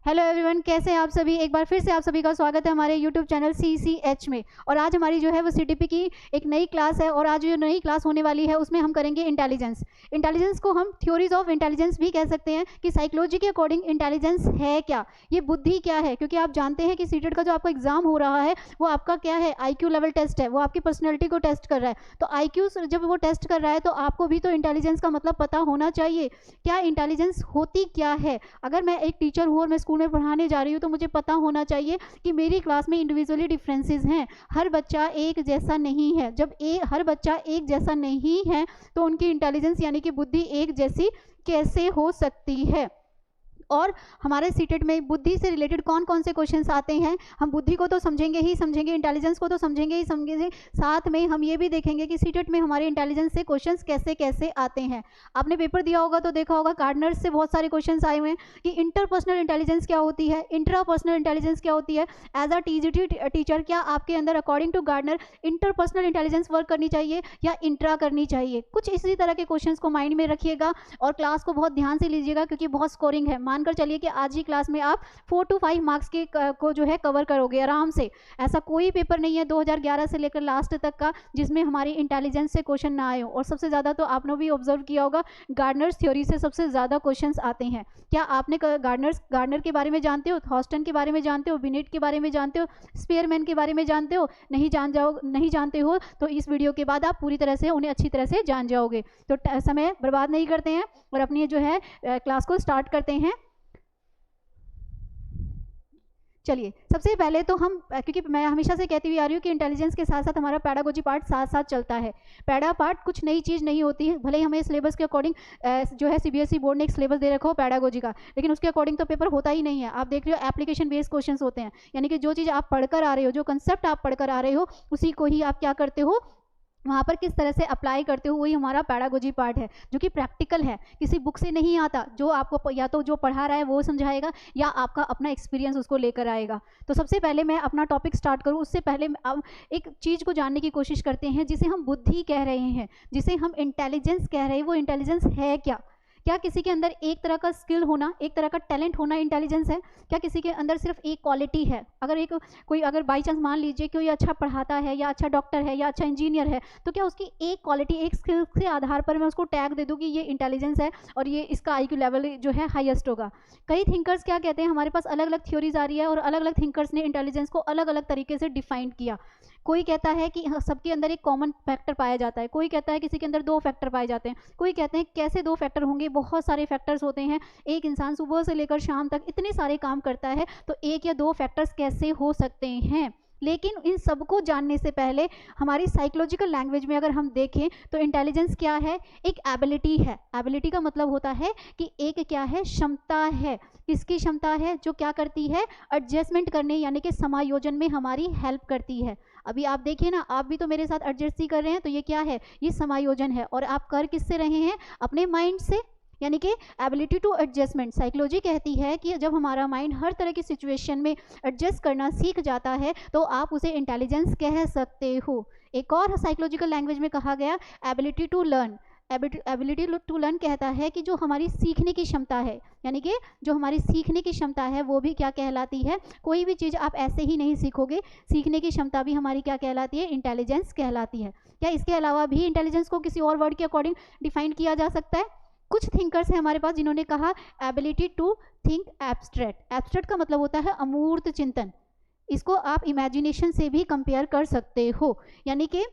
Hello everyone, कैसे हैं आप सभी। एक बार फिर से आप सभी का स्वागत है हमारे यूट्यूब चैनल CCH में। और आज हमारी जो है वो CTP की एक नई क्लास है और आज जो नई क्लास होने वाली है उसमें हम करेंगे इंटेलिजेंस को हम थ्योरीज ऑफ इंटेलिजेंस भी कह सकते हैं कि साइकोलॉजी के अकॉर्डिंग इंटेलिजेंस है क्या, ये बुद्धि क्या है। क्योंकि आप जानते हैं कि सीटेट का जो आपका एग्जाम हो रहा है वो आपका क्या है, IQ लेवल टेस्ट है, वो आपकी पर्सनैलिटी को टेस्ट कर रहा है। तो IQ जब वो टेस्ट कर रहा है तो आपको भी तो इंटेलिजेंस का मतलब पता होना चाहिए, क्या इंटेलिजेंस होती क्या है। अगर मैं एक टीचर हूँ और मैं स्कूल में पढ़ाने जा रही हूँ तो मुझे पता होना चाहिए कि मेरी क्लास में इंडिविजुअली डिफरेंसेस हैं, हर बच्चा एक जैसा नहीं है। जब हर बच्चा एक जैसा नहीं है तो उनकी इंटेलिजेंस यानी कि बुद्धि एक जैसी कैसे हो सकती है। और हमारे सीटेट में बुद्धि से रिलेटेड कौन कौन से क्वेश्चंस आते हैं, हम बुद्धि को तो समझेंगे ही समझेंगे, इंटेलिजेंस को तो समझेंगे ही समझेंगे, साथ में हम ये भी देखेंगे कि सीटेट में हमारे इंटेलिजेंस से क्वेश्चंस कैसे कैसे आते हैं। आपने पेपर दिया होगा तो देखा होगा गार्डनर्स से बहुत सारे क्वेश्चंस आए हुए हैं कि इंटरपर्सनल इंटेलिजेंस क्या होती है, इंट्रापर्सनल इंटेलिजेंस क्या होती है। एज अ TGT टीचर क्या आपके अंदर according to Gardner interpersonal intelligence work करनी चाहिए या इंट्रा करनी चाहिए। कुछ इसी तरह के क्वेश्चंस को माइंड में रखिएगा और क्लास को बहुत ध्यान से लीजिएगा क्योंकि बहुत स्कोरिंग है। मानकर चलिए कि आज ही क्लास में आप 4 to 5 मार्क्स के को जो है कवर करोगे आराम से। ऐसा कोई पेपर नहीं है 2011 से लेकर लास्ट तक का जिसमें हमारी इंटेलिजेंस से क्वेश्चन ना आए हो। और सबसे ज़्यादा तो आपने भी ऑब्जर्व किया होगा गार्डनर्स थ्योरी से सबसे ज़्यादा क्वेश्चंस आते हैं। क्या आपने गार्डनर के बारे में जानते हो, थॉर्स्टन के बारे में जानते हो, बिनेट के बारे में जानते हो, स्पेयरमैन के बारे में जानते हो? नहीं जानते हो तो इस वीडियो के बाद आप पूरी तरह से उन्हें अच्छी तरह से जान जाओगे। तो समय बर्बाद नहीं करते हैं और अपनी जो है क्लास को स्टार्ट करते हैं। चलिए सबसे पहले तो हम, क्योंकि मैं हमेशा से कहती हुई आ रही हूँ कि इंटेलिजेंस के साथ साथ हमारा पैडागोजी पार्ट साथ साथ चलता है। पैडा पार्ट कुछ नई चीज़ नहीं होती है, भले ही हमें सिलेबस के अकॉर्डिंग जो है CBSE बोर्ड ने एक सिलेबस दे रखा हो पैडागोजी का, लेकिन उसके अकॉर्डिंग तो पेपर होता ही नहीं है। आप देख रहे हो एप्लीकेशन बेस्ड क्वेश्चन होते हैं, यानी कि जो चीज़ आप पढ़कर आ रहे हो, जो कंसेप्ट आप पढ़कर आ रहे हो उसी को ही आप क्या करते हो, वहाँ पर किस तरह से अप्लाई करते हो, वही हमारा पैडागोजी पार्ट है जो कि प्रैक्टिकल है, किसी बुक से नहीं आता। जो आपको या तो जो पढ़ा रहा है वो समझाएगा या आपका अपना एक्सपीरियंस उसको लेकर आएगा। तो सबसे पहले मैं अपना टॉपिक स्टार्ट करूँ उससे पहले अब एक चीज़ को जानने की कोशिश करते हैं जिसे हम बुद्धि कह रहे हैं, जिसे हम इंटेलिजेंस कह रहे हैं। वो इंटेलिजेंस है क्या? क्या किसी के अंदर एक तरह का स्किल होना, एक तरह का टैलेंट होना इंटेलिजेंस है? क्या किसी के अंदर सिर्फ एक क्वालिटी है? अगर बाई चांस मान लीजिए कोई अच्छा पढ़ाता है या अच्छा डॉक्टर है या अच्छा इंजीनियर है, तो क्या उसकी एक क्वालिटी, एक स्किल के आधार पर मैं उसको टैग दे दूँ कि ये इंटेलिजेंस है और ये इसका IQ लेवल जो है हाईएस्ट होगा? कई थिंकर्स क्या कहते हैं, हमारे पास अलग अलग थ्योरीज आ रही है और अलग अलग थिंकर्स ने इंटेलिजेंस को अलग अलग तरीके से डिफाइन किया। कोई कहता है कि सबके अंदर एक कॉमन फैक्टर पाया जाता है, कोई कहता है किसी के अंदर 2 फैक्टर पाए जाते हैं, कोई कहते हैं कैसे 2 फैक्टर होंगे, बहुत सारे फैक्टर्स होते हैं। एक इंसान सुबह से लेकर शाम तक इतने सारे काम करता है तो 1 या 2 फैक्टर्स कैसे हो सकते हैं? लेकिन इन सबको जानने से पहले हमारी साइकोलॉजिकल लैंग्वेज में अगर हम देखें तो इंटेलिजेंस क्या है? एक एबिलिटी है। एबिलिटी का मतलब होता है कि एक क्या है, क्षमता है। किसकी क्षमता है? जो क्या करती है, एडजस्टमेंट करने यानी कि समायोजन में हमारी हेल्प करती है। अभी आप देखिए ना, आप भी तो मेरे साथ एडजस्ट ही कर रहे हैं, तो ये क्या है, ये समायोजन है। और आप कर किससे रहे हैं? अपने माइंड से, यानी कि एबिलिटी टू एडजस्टमेंट। साइकोलॉजी कहती है कि जब हमारा माइंड हर तरह की सिचुएशन में एडजस्ट करना सीख जाता है तो आप उसे इंटेलिजेंस कह सकते हो। एक और साइकोलॉजिकल लैंग्वेज में कहा गया ability to learn. Ability to learn कहता है कि जो हमारी सीखने की क्षमता है, यानी कि जो हमारी सीखने की क्षमता है वो भी क्या कहलाती है? कोई भी चीज़ आप ऐसे ही नहीं सीखोगे, सीखने की क्षमता भी हमारी क्या कहलाती है? इंटेलिजेंस कहलाती है। क्या इसके अलावा भी इंटेलिजेंस को किसी और वर्ड के अकॉर्डिंग डिफाइन किया जा सकता है? कुछ थिंकर्स हैं हमारे पास जिन्होंने कहा ability to think abstract. Abstract का मतलब होता है अमूर्त चिंतन। इसको आप इमेजिनेशन से भी कंपेयर कर सकते हो। यानी कि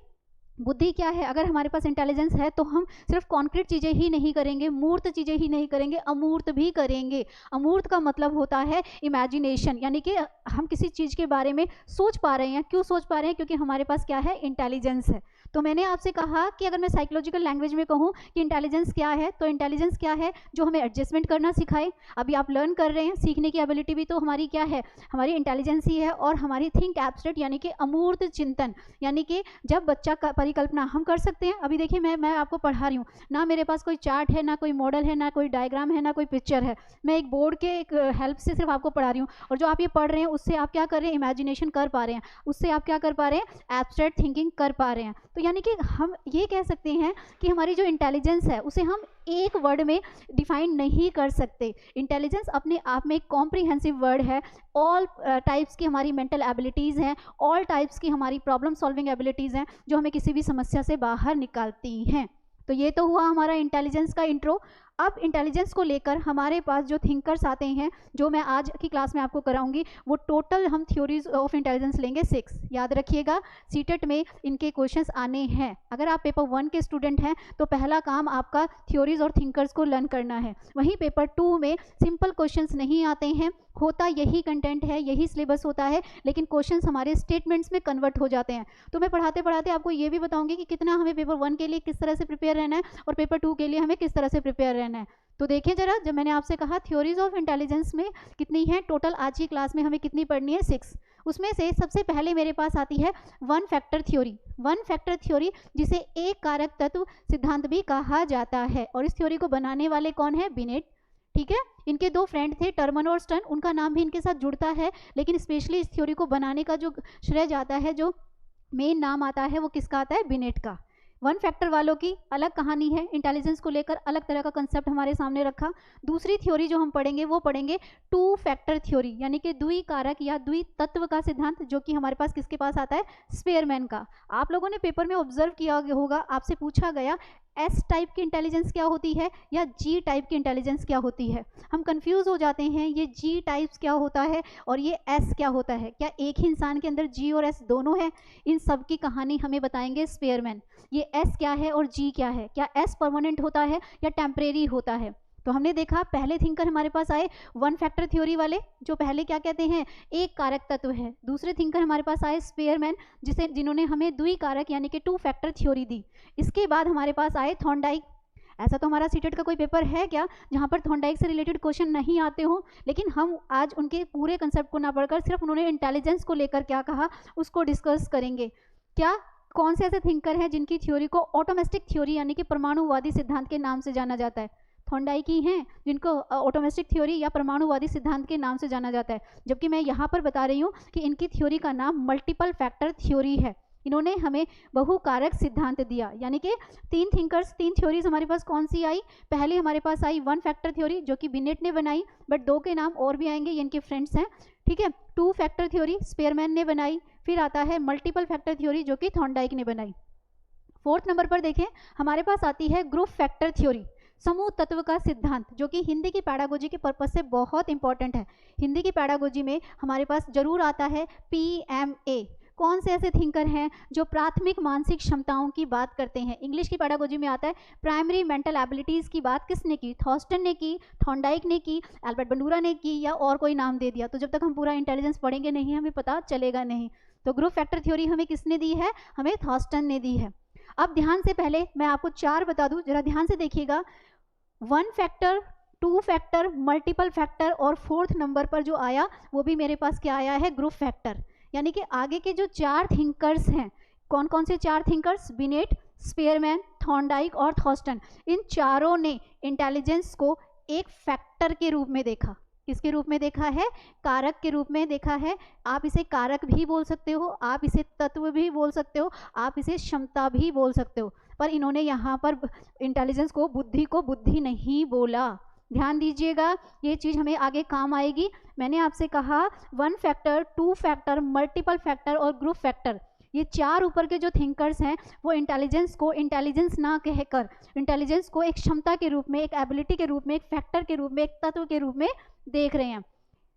बुद्धि क्या है, अगर हमारे पास इंटेलिजेंस है तो हम सिर्फ कॉन्क्रीट चीज़ें ही नहीं करेंगे, मूर्त चीज़ें ही नहीं करेंगे, अमूर्त भी करेंगे। अमूर्त का मतलब होता है इमेजिनेशन, यानी कि हम किसी चीज़ के बारे में सोच पा रहे हैं। क्यों सोच पा रहे हैं? क्योंकि हमारे पास क्या है, इंटेलिजेंस है। तो मैंने आपसे कहा कि अगर मैं साइकोलॉजिकल लैंग्वेज में कहूँ कि इंटेलिजेंस क्या है, तो इंटेलिजेंस क्या है? जो हमें एडजस्टमेंट करना सिखाए। अभी आप लर्न कर रहे हैं, सीखने की एबिलिटी भी तो हमारी क्या है, हमारी इंटेलिजेंस ही है। और हमारी थिंक एब्स्ट्रैक्ट यानी कि अमूर्त चिंतन, यानी कि जब बच्चा का परिकल्पना हम कर सकते हैं। अभी देखिए मैं आपको पढ़ा रही हूँ ना, मेरे पास कोई चार्ट है, ना कोई मॉडल है, ना कोई डायग्राम है, ना कोई पिक्चर है। मैं एक बोर्ड के एक हेल्प से सिर्फ आपको पढ़ा रही हूँ और जो आप ये पढ़ रहे हैं उससे आप क्या कर रहे हैं, इमेजिनेशन कर पा रहे हैं, उससे आप क्या कर पा रहे हैं, एब्स्ट्रैक्ट थिंकिंग कर पा रहे हैं। तो यानी कि हम ये कह सकते हैं कि हमारी जो इंटेलिजेंस है उसे हम एक वर्ड में डिफाइन नहीं कर सकते। इंटेलिजेंस अपने आप में एक कॉम्प्रिहेंसिव वर्ड है। ऑल टाइप्स की हमारी मेंटल एबिलिटीज़ हैं, ऑल टाइप्स की हमारी प्रॉब्लम सॉल्विंग एबिलिटीज़ हैं जो हमें किसी भी समस्या से बाहर निकालती हैं। तो ये तो हुआ हमारा इंटेलिजेंस का इंट्रो। अब इंटेलिजेंस को लेकर हमारे पास जो थिंकर्स आते हैं, जो मैं आज की क्लास में आपको कराऊंगी, वो टोटल हम थ्योरीज ऑफ इंटेलिजेंस लेंगे 6। याद रखिएगा, सीटेट में इनके क्वेश्चंस आने हैं। अगर आप पेपर 1 के स्टूडेंट हैं तो पहला काम आपका थ्योरीज और थिंकर्स को लर्न करना है। वहीं पेपर 2 में सिंपल क्वेश्चंस नहीं आते हैं, होता यही कंटेंट है, यही सिलेबस होता है, लेकिन क्वेश्चंस हमारे स्टेटमेंट्स में कन्वर्ट हो जाते हैं। तो मैं पढ़ाते पढ़ाते आपको ये भी बताऊंगी कि कितना हमें पेपर 1 के लिए किस तरह से प्रिपेयर रहना है और पेपर 2 के लिए हमें किस तरह से प्रिपेयर रहना है। तो देखिए जरा, जब मैंने आपसे कहा थ्योरीज ऑफ इंटेलिजेंस में कितनी है टोटल, आज की क्लास में हमें कितनी पढ़नी है, 6। उसमें से सबसे पहले मेरे पास आती है 1 फैक्टर थ्योरी। 1 फैक्टर थ्योरी जिसे एक कारक तत्व सिद्धांत भी कहा जाता है, और इस थ्योरी को बनाने वाले कौन है, बिनेट। ठीक है, इनके 2 फ्रेंड थे, टर्मन और स्टर्न, उनका नाम भी इनके साथ जुड़ता है, लेकिन स्पेशली इस थ्योरी को बनाने का जो श्रेय जाता है, जो मेन नाम आता है, वो किसका आता है, बिनेट का। 1 फैक्टर वालों की अलग कहानी है, इंटेलिजेंस को लेकर अलग तरह का कंसेप्ट हमारे सामने रखा। दूसरी थ्योरी जो हम पढ़ेंगे वो पढ़ेंगे 2 फैक्टर थ्योरी, यानी कि द्विकारक या द्वितत्व का सिद्धांत, जो कि हमारे पास किसके पास आता है, स्पेयरमैन का। आप लोगों ने पेपर में ऑब्जर्व किया होगा, आपसे पूछा गया एस टाइप की इंटेलिजेंस क्या होती है या जी टाइप की इंटेलिजेंस क्या होती है। हम कंफ्यूज हो जाते हैं, ये जी टाइप्स क्या होता है और ये एस क्या होता है। क्या एक ही इंसान के अंदर जी और एस दोनों है? इन सब की कहानी हमें बताएंगे स्पेयरमैन। ये एस क्या है और जी क्या है, क्या एस परमानेंट होता है या टेम्परेरी होता है। तो हमने देखा पहले थिंकर हमारे पास आए 1 फैक्टर थ्योरी वाले, जो पहले क्या कहते हैं, एक कारक तत्व है। दूसरे थिंकर हमारे पास आए स्पेयरमैन, जिन्होंने हमें द्विकारक यानी कि 2 फैक्टर थ्योरी दी। इसके बाद हमारे पास आए थॉर्नडाइक। ऐसा तो हमारा सीटेट का कोई पेपर है क्या जहाँ पर थॉर्नडाइक से रिलेटेड क्वेश्चन नहीं आते हो, लेकिन हम आज उनके पूरे कंसेप्ट को ना पढ़कर सिर्फ उन्होंने इंटेलिजेंस को लेकर क्या कहा उसको डिस्कस करेंगे। क्या कौन से ऐसे थिंकर हैं जिनकी थ्योरी को ऑटोमेस्टिक थ्योरी यानी कि परमाणुवादी सिद्धांत के नाम से जाना जाता है? थॉर्नडाइक ही हैं जिनको ऑटोमेस्टिक थ्योरी या परमाणुवादी सिद्धांत के नाम से जाना जाता है, जबकि मैं यहाँ पर बता रही हूँ कि इनकी थ्योरी का नाम मल्टीपल फैक्टर थ्योरी है। इन्होंने हमें बहुकारक सिद्धांत दिया, यानी कि 3 थिंकर्स, 3 थ्योरीज हमारे पास कौन सी आई, पहले हमारे पास आई 1 फैक्टर थ्योरी जो कि बिनेट ने बनाई, बट 2 के नाम और भी आएंगे, ये इनके फ्रेंड्स हैं। ठीक है, 2 फैक्टर थ्योरी स्पेयरमैन ने बनाई, फिर आता है मल्टीपल फैक्टर थ्योरी जो कि थॉर्नडाइक ने बनाई। 4th नंबर पर देखें हमारे पास आती है ग्रुप फैक्टर थ्योरी, समूह तत्व का सिद्धांत, जो कि हिंदी की पैडागोजी के पर्पस से बहुत इंपॉर्टेंट है। हिंदी की पैडागोजी में हमारे पास जरूर आता है PMA। कौन से ऐसे थिंकर हैं जो प्राथमिक मानसिक क्षमताओं की बात करते हैं? इंग्लिश की पैडागोजी में आता है प्राइमरी मेंटल एबिलिटीज़ की बात किसने की, थॉर्स्टन ने की, थॉर्नडाइक ने की, एल्बर्ट बंडूरा ने की, या और कोई नाम दे दिया। तो जब तक हम पूरा इंटेलिजेंस पढ़ेंगे नहीं हमें पता चलेगा नहीं। तो ग्रुप फैक्टर थ्योरी हमें किसने दी है, हमें थॉर्स्टन ने दी है। अब ध्यान से, पहले मैं आपको 4 बता दूं, जरा ध्यान से देखिएगा। 1 फैक्टर, 2 फैक्टर, मल्टीपल फैक्टर और 4th नंबर पर जो आया वो भी मेरे पास क्या आया है, ग्रुप फैक्टर। यानी कि आगे के जो 4 थिंकर्स हैं, कौन कौन से 4 थिंकर्स, बिनेट, स्पेयरमैन, थॉर्नडाइक और थॉर्स्टन, इन चारों ने इंटेलिजेंस को एक फैक्टर के रूप में देखा। किसके रूप में देखा है, कारक के रूप में देखा है। आप इसे कारक भी बोल सकते हो, आप इसे तत्व भी बोल सकते हो, आप इसे क्षमता भी बोल सकते हो, पर इन्होंने यहाँ पर इंटेलिजेंस को बुद्धि नहीं बोला। ध्यान दीजिएगा, ये चीज़ हमें आगे काम आएगी। मैंने आपसे कहा 1 फैक्टर, 2 फैक्टर, मल्टीपल फैक्टर और ग्रुप फैक्टर, ये 4 ऊपर के जो थिंकर्स हैं वो इंटेलिजेंस को इंटेलिजेंस ना कहकर इंटेलिजेंस को एक क्षमता के रूप में, एक एबिलिटी के रूप में, एक फैक्टर के रूप में, एक तत्व के रूप में देख रहे हैं।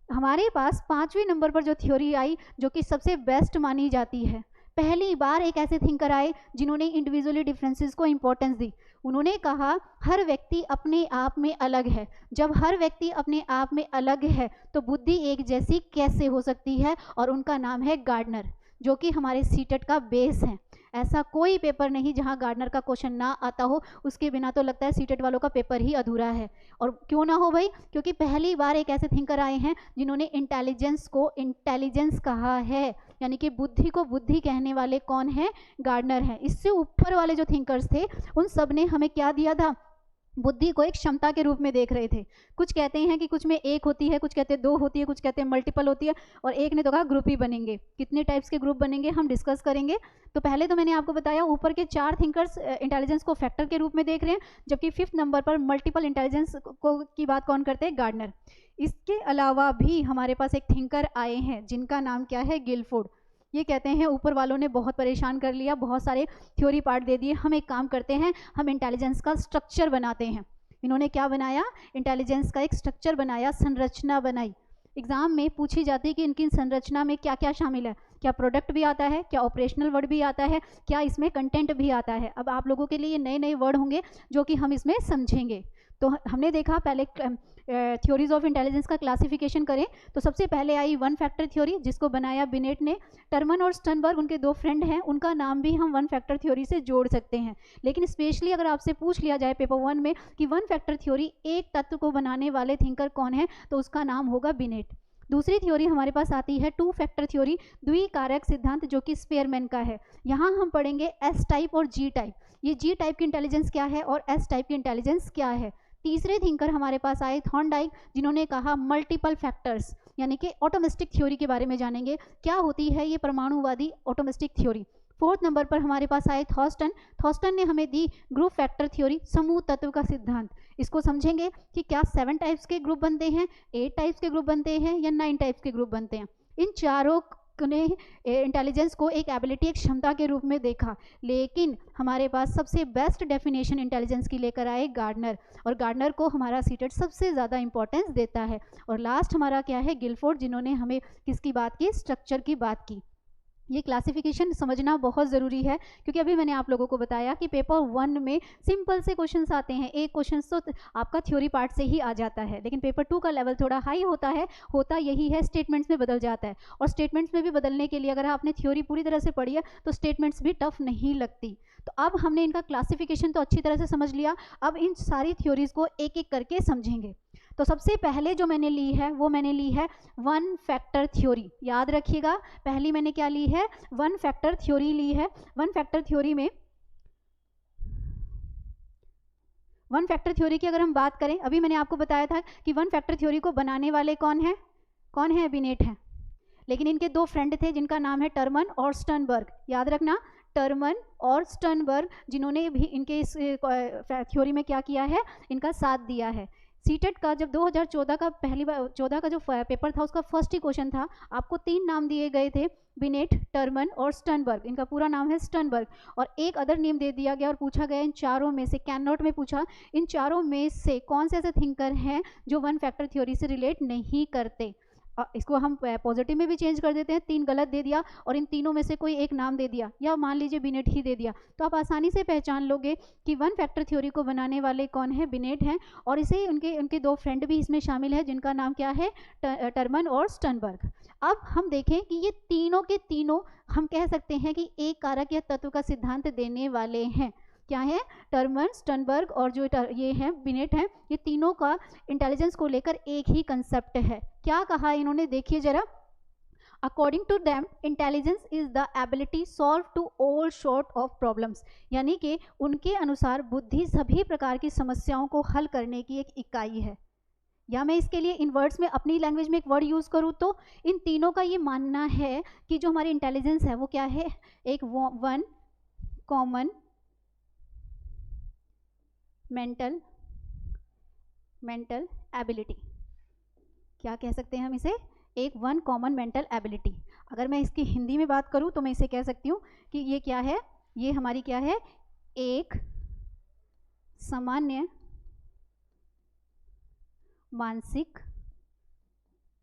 हमारे पास 5वें नंबर पर जो थ्योरी आई जो कि सबसे बेस्ट मानी जाती है, पहली बार एक ऐसे थिंकर आए जिन्होंने इंडिविजुअली डिफरेंसेस को इंपॉर्टेंस दी। उन्होंने कहा हर व्यक्ति अपने आप में अलग है, जब हर व्यक्ति अपने आप में अलग है तो बुद्धि एक जैसी कैसे हो सकती है, और उनका नाम है गार्डनर, जो कि हमारे सीटेट का बेस है। ऐसा कोई पेपर नहीं जहां गार्डनर का क्वेश्चन ना आता हो, उसके बिना तो लगता है सीटेट वालों का पेपर ही अधूरा है। और क्यों ना हो भाई, क्योंकि पहली बार एक ऐसे थिंकर आए हैं जिन्होंने इंटेलिजेंस को इंटेलिजेंस कहा है, यानी कि बुद्धि को बुद्धि कहने वाले कौन है, गार्डनर हैं। इससे ऊपर वाले जो थिंकर्स थे उन सब ने हमें क्या दिया था, बुद्धि को एक क्षमता के रूप में देख रहे थे। कुछ कहते हैं कि कुछ में एक होती है, कुछ कहते हैं दो होती है, कुछ कहते हैं मल्टीपल होती है, और एक ने तो कहा ग्रुप ही बनेंगे। कितने टाइप्स के ग्रुप बनेंगे हम डिस्कस करेंगे। तो पहले तो मैंने आपको बताया ऊपर के 4 थिंकर्स इंटेलिजेंस को फैक्टर के रूप में देख रहे हैं, जबकि 5th नंबर पर मल्टीपल इंटेलिजेंस को की बात कौन करते हैं? गार्डनर। इसके अलावा भी हमारे पास एक थिंकर आए हैं जिनका नाम क्या है? गिलफोर्ड। ये कहते हैं ऊपर वालों ने बहुत परेशान कर लिया, बहुत सारे थ्योरी पार्ट दे दिए, हम एक काम करते हैं, हम इंटेलिजेंस का स्ट्रक्चर बनाते हैं। इन्होंने क्या बनाया? इंटेलिजेंस का एक स्ट्रक्चर बनाया, संरचना बनाई। एग्जाम में पूछी जाती है कि इनकी संरचना में क्या क्या शामिल है। क्या प्रोडक्ट भी आता है, क्या ऑपरेशनल वर्ड भी आता है, क्या इसमें कंटेंट भी आता है। अब आप लोगों के लिए नए नए वर्ड होंगे जो कि हम इसमें समझेंगे। तो हमने देखा पहले थ्योरीज ऑफ इंटेलिजेंस का क्लासिफिकेशन करें तो सबसे पहले आई 1 फैक्टर थ्योरी, जिसको बनाया बिनेट ने। टर्मन और स्टर्नबर्ग उनके 2 फ्रेंड हैं, उनका नाम भी हम 1 फैक्टर थ्योरी से जोड़ सकते हैं। लेकिन स्पेशली अगर आपसे पूछ लिया जाए पेपर 1 में कि 1 फैक्टर थ्योरी एक तत्व को बनाने वाले थिंकर कौन है, तो उसका नाम होगा बिनेट। दूसरी थ्योरी हमारे पास आती है 2 फैक्टर थ्योरी, द्विकारक सिद्धांत, जो कि स्पेयरमैन का है। यहाँ हम पढ़ेंगे एस टाइप और जी टाइप। ये जी टाइप की इंटेलिजेंस क्या है और एस टाइप की इंटेलिजेंस क्या है। तीसरे थिंकर हमारे पास आए थॉर्नडाइक, जिन्होंने कहा मल्टीपल फैक्टर्स, यानी कि ऑटोमिस्टिक थ्योरी के बारे में जानेंगे, क्या होती है ये परमाणुवादी ऑटोमिस्टिक थ्योरी। 4th नंबर पर हमारे पास आए थॉर्स्टन। थॉर्स्टन ने हमें दी ग्रुप फैक्टर थ्योरी, समूह तत्व का सिद्धांत। इसको समझेंगे कि क्या 7 टाइप्स के ग्रुप बनते हैं, 8 टाइप्स के ग्रुप बनते हैं या 9 टाइप्स के ग्रुप बनते हैं। इन चारों ने इंटेलिजेंस को एक एबिलिटी, एक क्षमता के रूप में देखा। लेकिन हमारे पास सबसे बेस्ट डेफिनेशन इंटेलिजेंस की लेकर आए गार्डनर, और गार्डनर को हमारा सीटेट सबसे ज़्यादा इंपॉर्टेंस देता है। और लास्ट हमारा क्या है? गिलफोर्ड, जिन्होंने हमें किसकी बात की? स्ट्रक्चर की बात की। ये क्लासिफिकेशन समझना बहुत ज़रूरी है, क्योंकि अभी मैंने आप लोगों को बताया कि पेपर 1 में सिंपल से क्वेश्चंस आते हैं। एक क्वेश्चन तो आपका थ्योरी पार्ट से ही आ जाता है, लेकिन पेपर 2 का लेवल थोड़ा हाई होता है। होता यही है, स्टेटमेंट्स में बदल जाता है, और स्टेटमेंट्स में भी बदलने के लिए अगर आपने थ्योरी पूरी तरह से पढ़ी है तो स्टेटमेंट्स भी टफ नहीं लगती। तो अब हमने इनका क्लासिफिकेशन तो अच्छी तरह से समझ लिया, अब इन सारी थ्योरीज को एक एक करके समझेंगे। तो सबसे पहले जो मैंने ली है वो मैंने ली है 1 फैक्टर थ्योरी। याद रखिएगा, पहली मैंने क्या ली है? 1 फैक्टर थ्योरी ली है। 1 फैक्टर थ्योरी में 1 फैक्टर थ्योरी की अगर हम बात करें, अभी मैंने आपको बताया था कि 1 फैक्टर थ्योरी को बनाने वाले कौन है? कौन है? बिनेट है। लेकिन इनके 2 फ्रेंड थे जिनका नाम है टर्मन और स्टर्नबर्ग। याद रखना, टर्मन और स्टर्नबर्ग, जिन्होंने भी इनके इस थ्योरी में क्या किया है? इनका साथ दिया है। सीटेट का जब 2014 का पहली बार 14 का जो पेपर था उसका फर्स्ट ही क्वेश्चन था, आपको 3 नाम दिए गए थे, बिनेट, टर्मन और स्टर्नबर्ग। इनका पूरा नाम है स्टर्नबर्ग, और एक अदर नेम दे दिया गया और पूछा गया इन चारों में से, कैन नॉट में पूछा, इन चारों में से कौन से ऐसे थिंकर हैं जो 1 फैक्टर थ्योरी से रिलेट नहीं करते। इसको हम पॉजिटिव में भी चेंज कर देते हैं, 3 गलत दे दिया और इन तीनों में से कोई एक नाम दे दिया, या मान लीजिए बिनेट ही दे दिया, तो आप आसानी से पहचान लोगे कि 1 फैक्टर थ्योरी को बनाने वाले कौन है? बिनेट हैं। और इसे उनके 2 फ्रेंड भी इसमें शामिल है, जिनका नाम क्या है? टर्मन और स्टर्नबर्ग। अब हम देखें कि ये तीनों के तीनों हम कह सकते हैं कि एक कारक या तत्व का सिद्धांत देने वाले हैं। क्या है? टर्मन, स्टर्नबर्ग और जो ये हैं बिनेट हैं, ये तीनों का इंटेलिजेंस को लेकर एक ही कंसेप्ट है। क्या कहा इन्होंने? देखिए जरा, according to them intelligence is the ability solve to all sort of problems, यानी कि उनके अनुसार बुद्धि सभी प्रकार की समस्याओं को हल करने की एक इकाई है। या मैं इसके लिए इन वर्ड्स में अपनी लैंग्वेज में एक वर्ड यूज़ करूँ तो इन तीनों का ये मानना है कि जो हमारी इंटेलिजेंस है वो क्या है? एक 1 कॉमन मेंटल एबिलिटी। क्या कह सकते हैं हम इसे? एक 1 कॉमन मेंटल एबिलिटी। अगर मैं इसकी हिंदी में बात करूं तो मैं इसे कह सकती हूं कि ये क्या है? ये हमारी क्या है? एक सामान्य मानसिक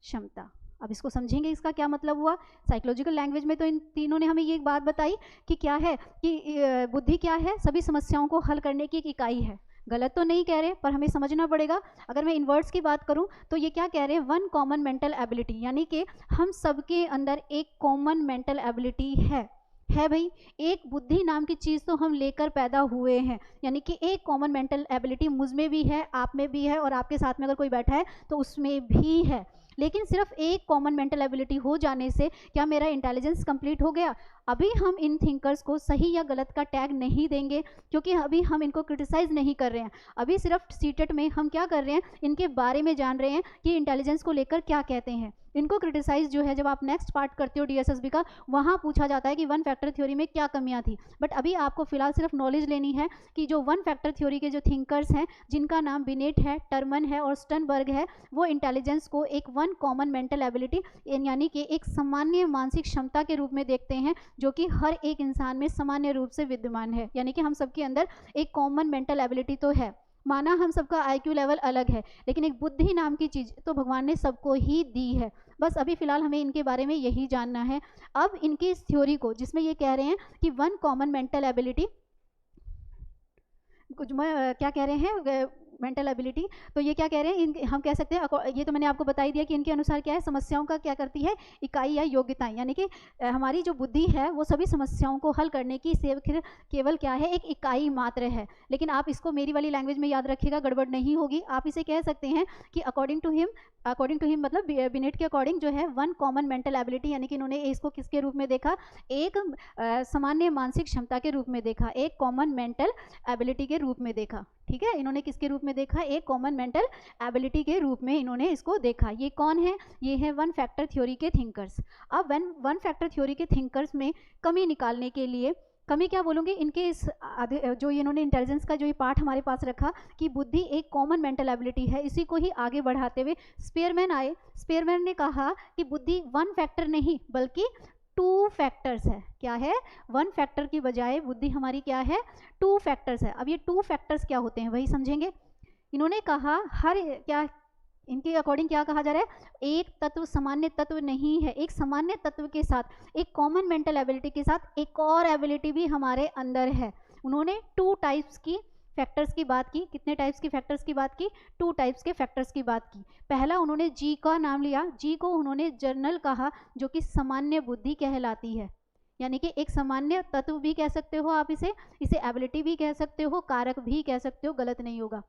क्षमता। अब इसको समझेंगे, इसका क्या मतलब हुआ। साइकोलॉजिकल लैंग्वेज में तो इन तीनों ने हमें ये एक बात बताई कि क्या है कि बुद्धि क्या है? सभी समस्याओं को हल करने की एक इकाई है। गलत तो नहीं कह रहे, पर हमें समझना पड़ेगा। अगर मैं इन वर्ड्स की बात करूं तो ये क्या कह रहे हैं? 1 कॉमन मेंटल एबिलिटी, यानी कि हम सबके अंदर एक कॉमन मेंटल एबिलिटी है भाई। एक बुद्धि नाम की चीज़ तो हम लेकर पैदा हुए हैं, यानी कि एक कॉमन मेंटल एबिलिटी मुझ में भी है, आप में भी है, और आपके साथ में अगर कोई बैठा है तो उसमें भी है। लेकिन सिर्फ एक कॉमन मेंटल एबिलिटी हो जाने से क्या मेरा इंटेलिजेंस कंप्लीट हो गया? अभी हम इन थिंकर्स को सही या गलत का टैग नहीं देंगे, क्योंकि अभी हम इनको क्रिटिसाइज नहीं कर रहे हैं। अभी सिर्फ सीटेट में हम क्या कर रहे हैं, इनके बारे में जान रहे हैं कि इंटेलिजेंस को लेकर क्या कहते हैं। इनको क्रिटिसाइज जो है जब आप नेक्स्ट पार्ट करते हो डीएसएसबी का, वहाँ पूछा जाता है कि वन फैक्टर थ्योरी में क्या कमियां थी। बट अभी आपको फिलहाल सिर्फ नॉलेज लेनी है कि जो वन फैक्टर थ्योरी के जो थिंकर्स हैं, जिनका नाम बिनेट है, टर्मन है और स्टर्नबर्ग है, वो इंटेलिजेंस को एक वन कॉमन मेंटल एबिलिटी यानी कि एक सामान्य मानसिक क्षमता के रूप में देखते हैं, जो कि हर एक इंसान में सामान्य रूप से विद्यमान है। यानी कि हम सबके अंदर एक कॉमन मेंटल एबिलिटी तो है। माना हम सबका आईक्यू लेवल अलग है, लेकिन एक बुद्धि नाम की चीज़ तो भगवान ने सबको ही दी है। बस अभी फिलहाल हमें इनके बारे में यही जानना है। अब इनकी इस थ्योरी को, जिसमें ये कह रहे हैं कि वन कॉमन मेंटल एबिलिटी, कुछ क्या कह रहे हैं मेंटल एबिलिटी, तो ये क्या कह रहे हैं, हम कह सकते हैं, ये तो मैंने आपको बता ही दिया कि इनके अनुसार क्या है, समस्याओं का क्या करती है, इकाई या योग्यताएं। यानी कि हमारी जो बुद्धि है वो सभी समस्याओं को हल करने की केवल क्या है, एक इकाई मात्र है। लेकिन आप इसको मेरी वाली लैंग्वेज में याद रखिएगा, गड़बड़ नहीं होगी। आप इसे कह सकते हैं कि अकॉर्डिंग टू हिम मतलब बिनेट के अकॉर्डिंग जो है वन कॉमन मेंटल एबिलिटी, यानी कि इन्होंने इसको किसके रूप में देखा, एक सामान्य मानसिक क्षमता के रूप में देखा, एक कॉमन मेंटल एबिलिटी के रूप में देखा। ठीक है, इन्होंने किसके रूप में देखा, एक कॉमन मेंटल एबिलिटी के रूप में इन्होंने इसको देखा। ये कौन है, ये है वन फैक्टर थ्योरी के थिंकर्स। अब वन फैक्टर थ्योरी के थिंकर्स में कमी निकालने के लिए, कमी क्या बोलूँगी, इनके इस जो इन्होंने इंटेलिजेंस का जो ये पार्ट हमारे पास रखा कि बुद्धि एक कॉमन मेंटल एबिलिटी है, इसी को ही आगे बढ़ाते हुए स्पीयरमैन आए। स्पीयरमैन ने कहा कि बुद्धि वन फैक्टर नहीं बल्कि टू फैक्टर्स है। क्या है, वन फैक्टर की बजाय बुद्धि हमारी क्या है, टू फैक्टर्स है। अब ये टू फैक्टर्स क्या होते हैं वही समझेंगे। इन्होंने कहा इनके अकॉर्डिंग क्या कहा जा रहा है, एक तत्व सामान्य तत्व नहीं है, एक सामान्य तत्व के साथ, एक कॉमन मेंटल एबिलिटी के साथ एक और एबिलिटी भी हमारे अंदर है। उन्होंने टू टाइप्स की फैक्टर्स की बात की। कितने टाइप्स की फैक्टर्स की बात की, टू टाइप्स के फैक्टर्स की बात की। पहला उन्होंने जी का नाम लिया, जी को उन्होंने जर्नल कहा, जो कि सामान्य बुद्धि कहलाती है। यानी कि एक सामान्य तत्व भी कह सकते हो आप इसे एबिलिटी भी कह सकते हो, कारक भी कह सकते हो, गलत नहीं होगा।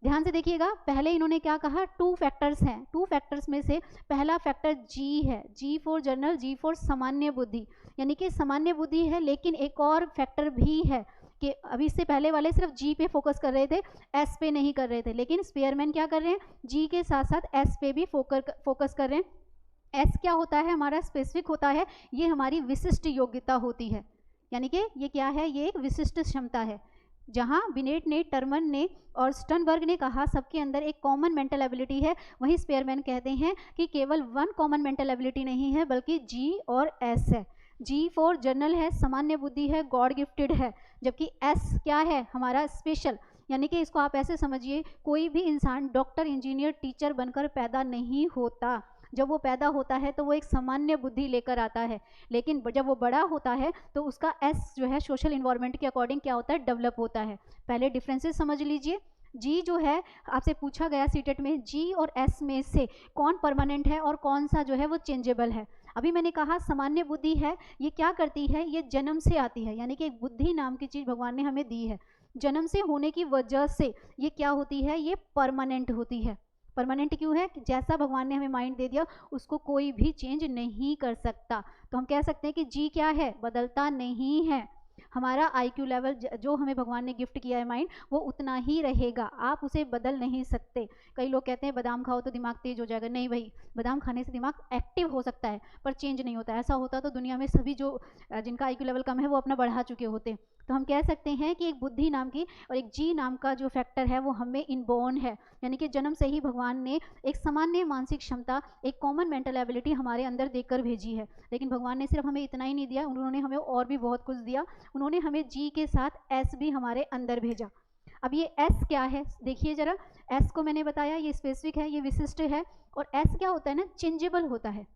ध्यान से देखिएगा, पहले इन्होंने क्या कहा, टू फैक्टर्स हैं। टू फैक्टर्स में से पहला फैक्टर जी है, जी फॉर जनरल, जी फॉर सामान्य बुद्धि। यानी कि सामान्य बुद्धि है, लेकिन एक और फैक्टर भी है कि अभी इससे पहले वाले सिर्फ जी पे फोकस कर रहे थे, एस पे नहीं कर रहे थे, लेकिन स्पीयरमैन क्या कर रहे हैं, जी के साथ साथ एस पे भी फोकस कर रहे हैं। एस क्या होता है, हमारा स्पेसिफिक होता है, ये हमारी विशिष्ट योग्यता होती है। यानी कि ये क्या है, ये एक विशिष्ट क्षमता है। जहाँ बिनेट ने, टर्मन ने और स्टर्नबर्ग ने कहा सबके अंदर एक कॉमन मेंटल एबिलिटी है, वहीं स्पीयरमैन कहते हैं कि केवल वन कॉमन मेंटल एबिलिटी नहीं है बल्कि जी और एस है। जी फॉर जनरल है, सामान्य बुद्धि है, गॉड गिफ्टेड है, जबकि एस क्या है, हमारा स्पेशल। यानी कि इसको आप ऐसे समझिए, कोई भी इंसान डॉक्टर, इंजीनियर, टीचर बनकर पैदा नहीं होता। जब वो पैदा होता है तो वो एक सामान्य बुद्धि लेकर आता है, लेकिन जब वो बड़ा होता है तो उसका एस जो है सोशल इन्वायरमेंट के अकॉर्डिंग क्या होता है, डेवलप होता है। पहले डिफरेंसेस समझ लीजिए। जी जो है, आपसे पूछा गया सीटेट में, जी और एस में से कौन परमानेंट है और कौन सा जो है वो चेंजेबल है। अभी मैंने कहा सामान्य बुद्धि है, ये क्या करती है, ये जन्म से आती है। यानी कि एक बुद्धि नाम की चीज़ भगवान ने हमें दी है, जन्म से होने की वजह से ये क्या होती है, ये परमानेंट होती है। परमानेंट क्यों है, कि जैसा भगवान ने हमें माइंड दे दिया उसको कोई भी चेंज नहीं कर सकता। तो हम कह सकते हैं कि जी क्या है, बदलता नहीं है। हमारा आईक्यू लेवल जो हमें भगवान ने गिफ्ट किया है माइंड, वो उतना ही रहेगा, आप उसे बदल नहीं सकते। कई लोग कहते हैं बादाम खाओ तो दिमाग तेज हो जाएगा, नहीं भाई, बादाम खाने से दिमाग एक्टिव हो सकता है पर चेंज नहीं होता। ऐसा होता तो दुनिया में सभी जो जिनका आईक्यू लेवल कम है वो अपना बढ़ा चुके होते। तो हम कह सकते हैं कि एक बुद्धि नाम की और एक जी नाम का जो फैक्टर है वो हमें इनबोर्न है। यानी कि जन्म से ही भगवान ने एक सामान्य मानसिक क्षमता, एक कॉमन मेंटल एबिलिटी हमारे अंदर देकर भेजी है। लेकिन भगवान ने सिर्फ हमें इतना ही नहीं दिया, उन्होंने हमें और भी बहुत कुछ दिया। उन्होंने हमें जी के साथ एस भी हमारे अंदर भेजा। अब ये एस क्या है, देखिए जरा, एस को मैंने बताया ये स्पेसिफिक है, ये विशिष्ट है, और एस क्या होता है ना, चेंजेबल होता है।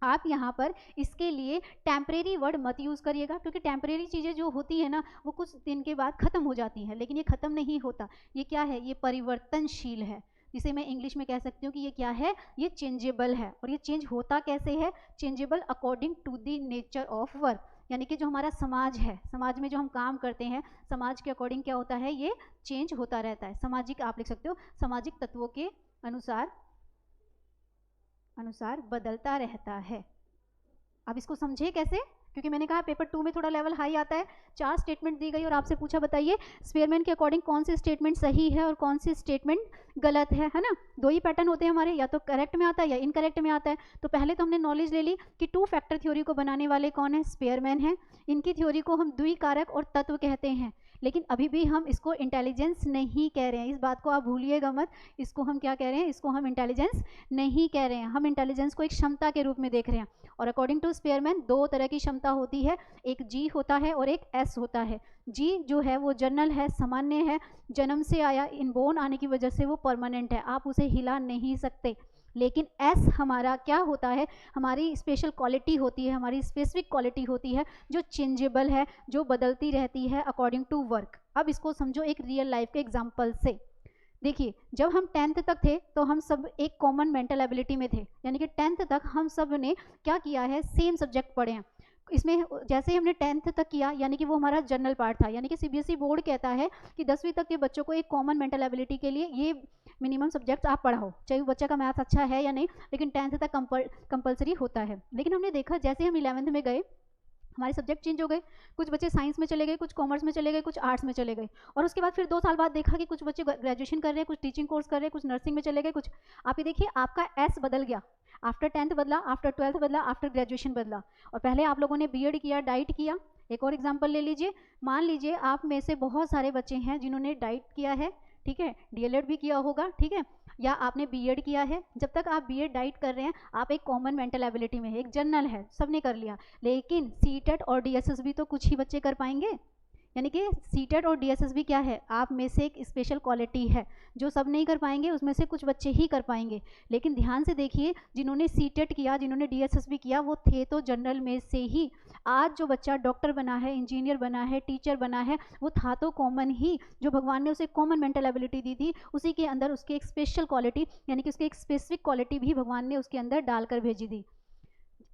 आप यहाँ पर इसके लिए टेम्परेरी वर्ड मत यूज़ करिएगा, क्योंकि टेम्परेरी चीज़ें जो होती है ना वो कुछ दिन के बाद ख़त्म हो जाती हैं, लेकिन ये ख़त्म नहीं होता। ये क्या है, ये परिवर्तनशील है, जिसे मैं इंग्लिश में कह सकती हूँ कि ये क्या है, ये चेंजेबल है। और ये चेंज होता कैसे है, changeable according to the nature of work. यानी कि जो हमारा समाज है, समाज में जो हम काम करते हैं, समाज के अकॉर्डिंग क्या होता है, ये चेंज होता रहता है। सामाजिक, आप लिख सकते हो सामाजिक तत्वों के अनुसार अनुसार बदलता रहता है। अब इसको समझे कैसे, क्योंकि मैंने कहा पेपर 2 में थोड़ा लेवल हाई आता है। 4 स्टेटमेंट दी गई और आपसे पूछा बताइए स्पेयरमैन के अकॉर्डिंग कौन सी स्टेटमेंट सही है और कौन सी स्टेटमेंट गलत है ना। 2 ही पैटर्न होते हैं हमारे, या तो करेक्ट में आता है या इनकरेक्ट में आता है। तो पहले तो हमने नॉलेज ले ली कि 2 फैक्टर थ्योरी को बनाने वाले कौन है, स्पेयरमैन है। इनकी थ्योरी को हम द्विकारक और तत्व कहते हैं, लेकिन अभी भी हम इसको इंटेलिजेंस नहीं कह रहे हैं, इस बात को आप भूलिएगा मत। इसको हम क्या कह रहे हैं, इसको हम इंटेलिजेंस नहीं कह रहे हैं, हम इंटेलिजेंस को एक क्षमता के रूप में देख रहे हैं। और अकॉर्डिंग टू स्पेयरमैन 2 तरह की क्षमता होती है, एक जी होता है और एक एस होता है। जी जो है वो जनरल है, सामान्य है, जन्म से आया, इनबोर्न आने की वजह से वो परमानेंट है, आप उसे हिला नहीं सकते। लेकिन एस हमारा क्या होता है, हमारी स्पेशल क्वालिटी होती है, हमारी स्पेसिफिक क्वालिटी होती है जो चेंजेबल है, जो बदलती रहती है अकॉर्डिंग टू वर्क। अब इसको समझो एक रियल लाइफ के एग्जाम्पल से। देखिए जब हम 10th तक थे तो हम सब एक कॉमन मेंटल एबिलिटी में थे, यानी कि 10th तक हम सब ने क्या किया है, सेम सब्जेक्ट पढ़े हैं। इसमें जैसे ही हमने 10th तक किया, यानी कि वो हमारा जनरल पार्ट था, यानी कि सीबीएसई बोर्ड कहता है कि 10वीं तक के बच्चों को एक कॉमन मेंटल एबिलिटी के लिए ये मिनिमम सब्जेक्ट्स आप पढ़ाओ, चाहे वो बच्चे का मैथ्स अच्छा है या नहीं, लेकिन 10th तक कंपलसरी होता है। लेकिन हमने देखा जैसे हम 11th में गए हमारे सब्जेक्ट चेंज हो गए, कुछ बच्चे साइंस में चले गए, कुछ कॉमर्स में चले गए, कुछ आर्ट्स में चले गए। और उसके बाद फिर 2 साल बाद देखा कि कुछ बच्चे ग्रेजुएशन कर रहे हैं, कुछ टीचिंग कोर्स कर रहे हैं, कुछ नर्सिंग में चले गए, कुछ आप ये देखिए आपका एस बदल गया। आफ्टर 10th बदला, आफ्टर 12th बदला, आफ्टर ग्रेजुएशन बदला। और पहले आप लोगों ने बीएड किया, डाइट किया। एक और एग्जाम्पल ले लीजिए, मान लीजिए आप में से बहुत सारे बच्चे हैं जिन्होंने डाइट किया है, ठीक है, डीएलएड भी किया होगा, ठीक है, या आपने बीएड किया है। जब तक आप बीएड डाइट कर रहे हैं आप एक कॉमन मेंटल एबिलिटी में है, एक जनरल है, सबने कर लिया। लेकिन सीटेट और डीएसएस भी तो कुछ ही बच्चे कर पाएंगे, यानी कि सीटेट और डीएसएस भी क्या है, आप में से एक स्पेशल क्वालिटी है जो सब नहीं कर पाएंगे, उसमें से कुछ बच्चे ही कर पाएंगे। लेकिन ध्यान से देखिए जिन्होंने सीटेट किया, जिन्होंने डीएसएस भी किया, वो थे तो जनरल में से ही। आज जो बच्चा डॉक्टर बना है, इंजीनियर बना है, टीचर बना है, वो था तो कॉमन ही। जो भगवान ने उसे कॉमन मेंटल एबिलिटी दी थी, उसी के अंदर उसकी एक स्पेशल क्वालिटी, यानी कि उसकी एक स्पेसिफिक क्वालिटी भी भगवान ने उसके अंदर डालकर भेजी थी।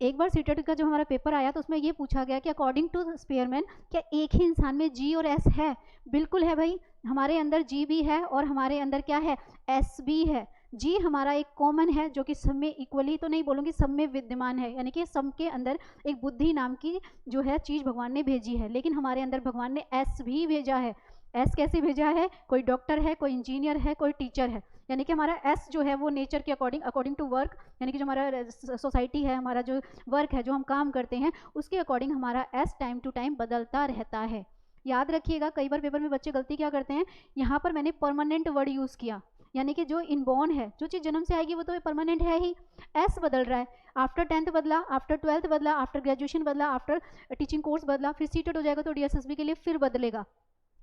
एक बार सीटेट का जो हमारा पेपर आया तो उसमें ये पूछा गया कि अकॉर्डिंग टू स्पेयरमैन क्या एक ही इंसान में जी और एस है। बिल्कुल है भाई, हमारे अंदर जी भी है और हमारे अंदर क्या है, एस भी है। जी हमारा एक कॉमन है जो कि सब में इक्वली तो नहीं बोलूँगी, सब में विद्यमान है, यानी कि सब के अंदर एक बुद्धि नाम की जो है चीज़ भगवान ने भेजी है। लेकिन हमारे अंदर भगवान ने एस भी भेजा है। एस कैसे भेजा है, कोई डॉक्टर है, कोई इंजीनियर है, कोई टीचर है, यानी कि हमारा एस जो है वो नेचर के अकॉर्डिंग टू वर्क, यानी कि जो हमारा सोसाइटी है, हमारा जो वर्क है, जो हम काम करते हैं, उसके अकॉर्डिंग हमारा एस टाइम टू टाइम बदलता रहता है। याद रखिएगा कई बार पेपर में बच्चे गलती क्या करते हैं, यहाँ पर मैंने परमानेंट वर्ड यूज़ किया, यानी कि जो इनबॉर्न है, जो चीज़ जन्म से आएगी वो तो परमानेंट है ही। एस बदल रहा है, आफ्टर 10th बदला, आफ्टर 12th बदला, आफ्टर ग्रेजुएशन बदला, आफ्टर टीचिंग कोर्स बदला, फिर सीटेट हो जाएगा तो डीएसएसबी के लिए फिर बदलेगा।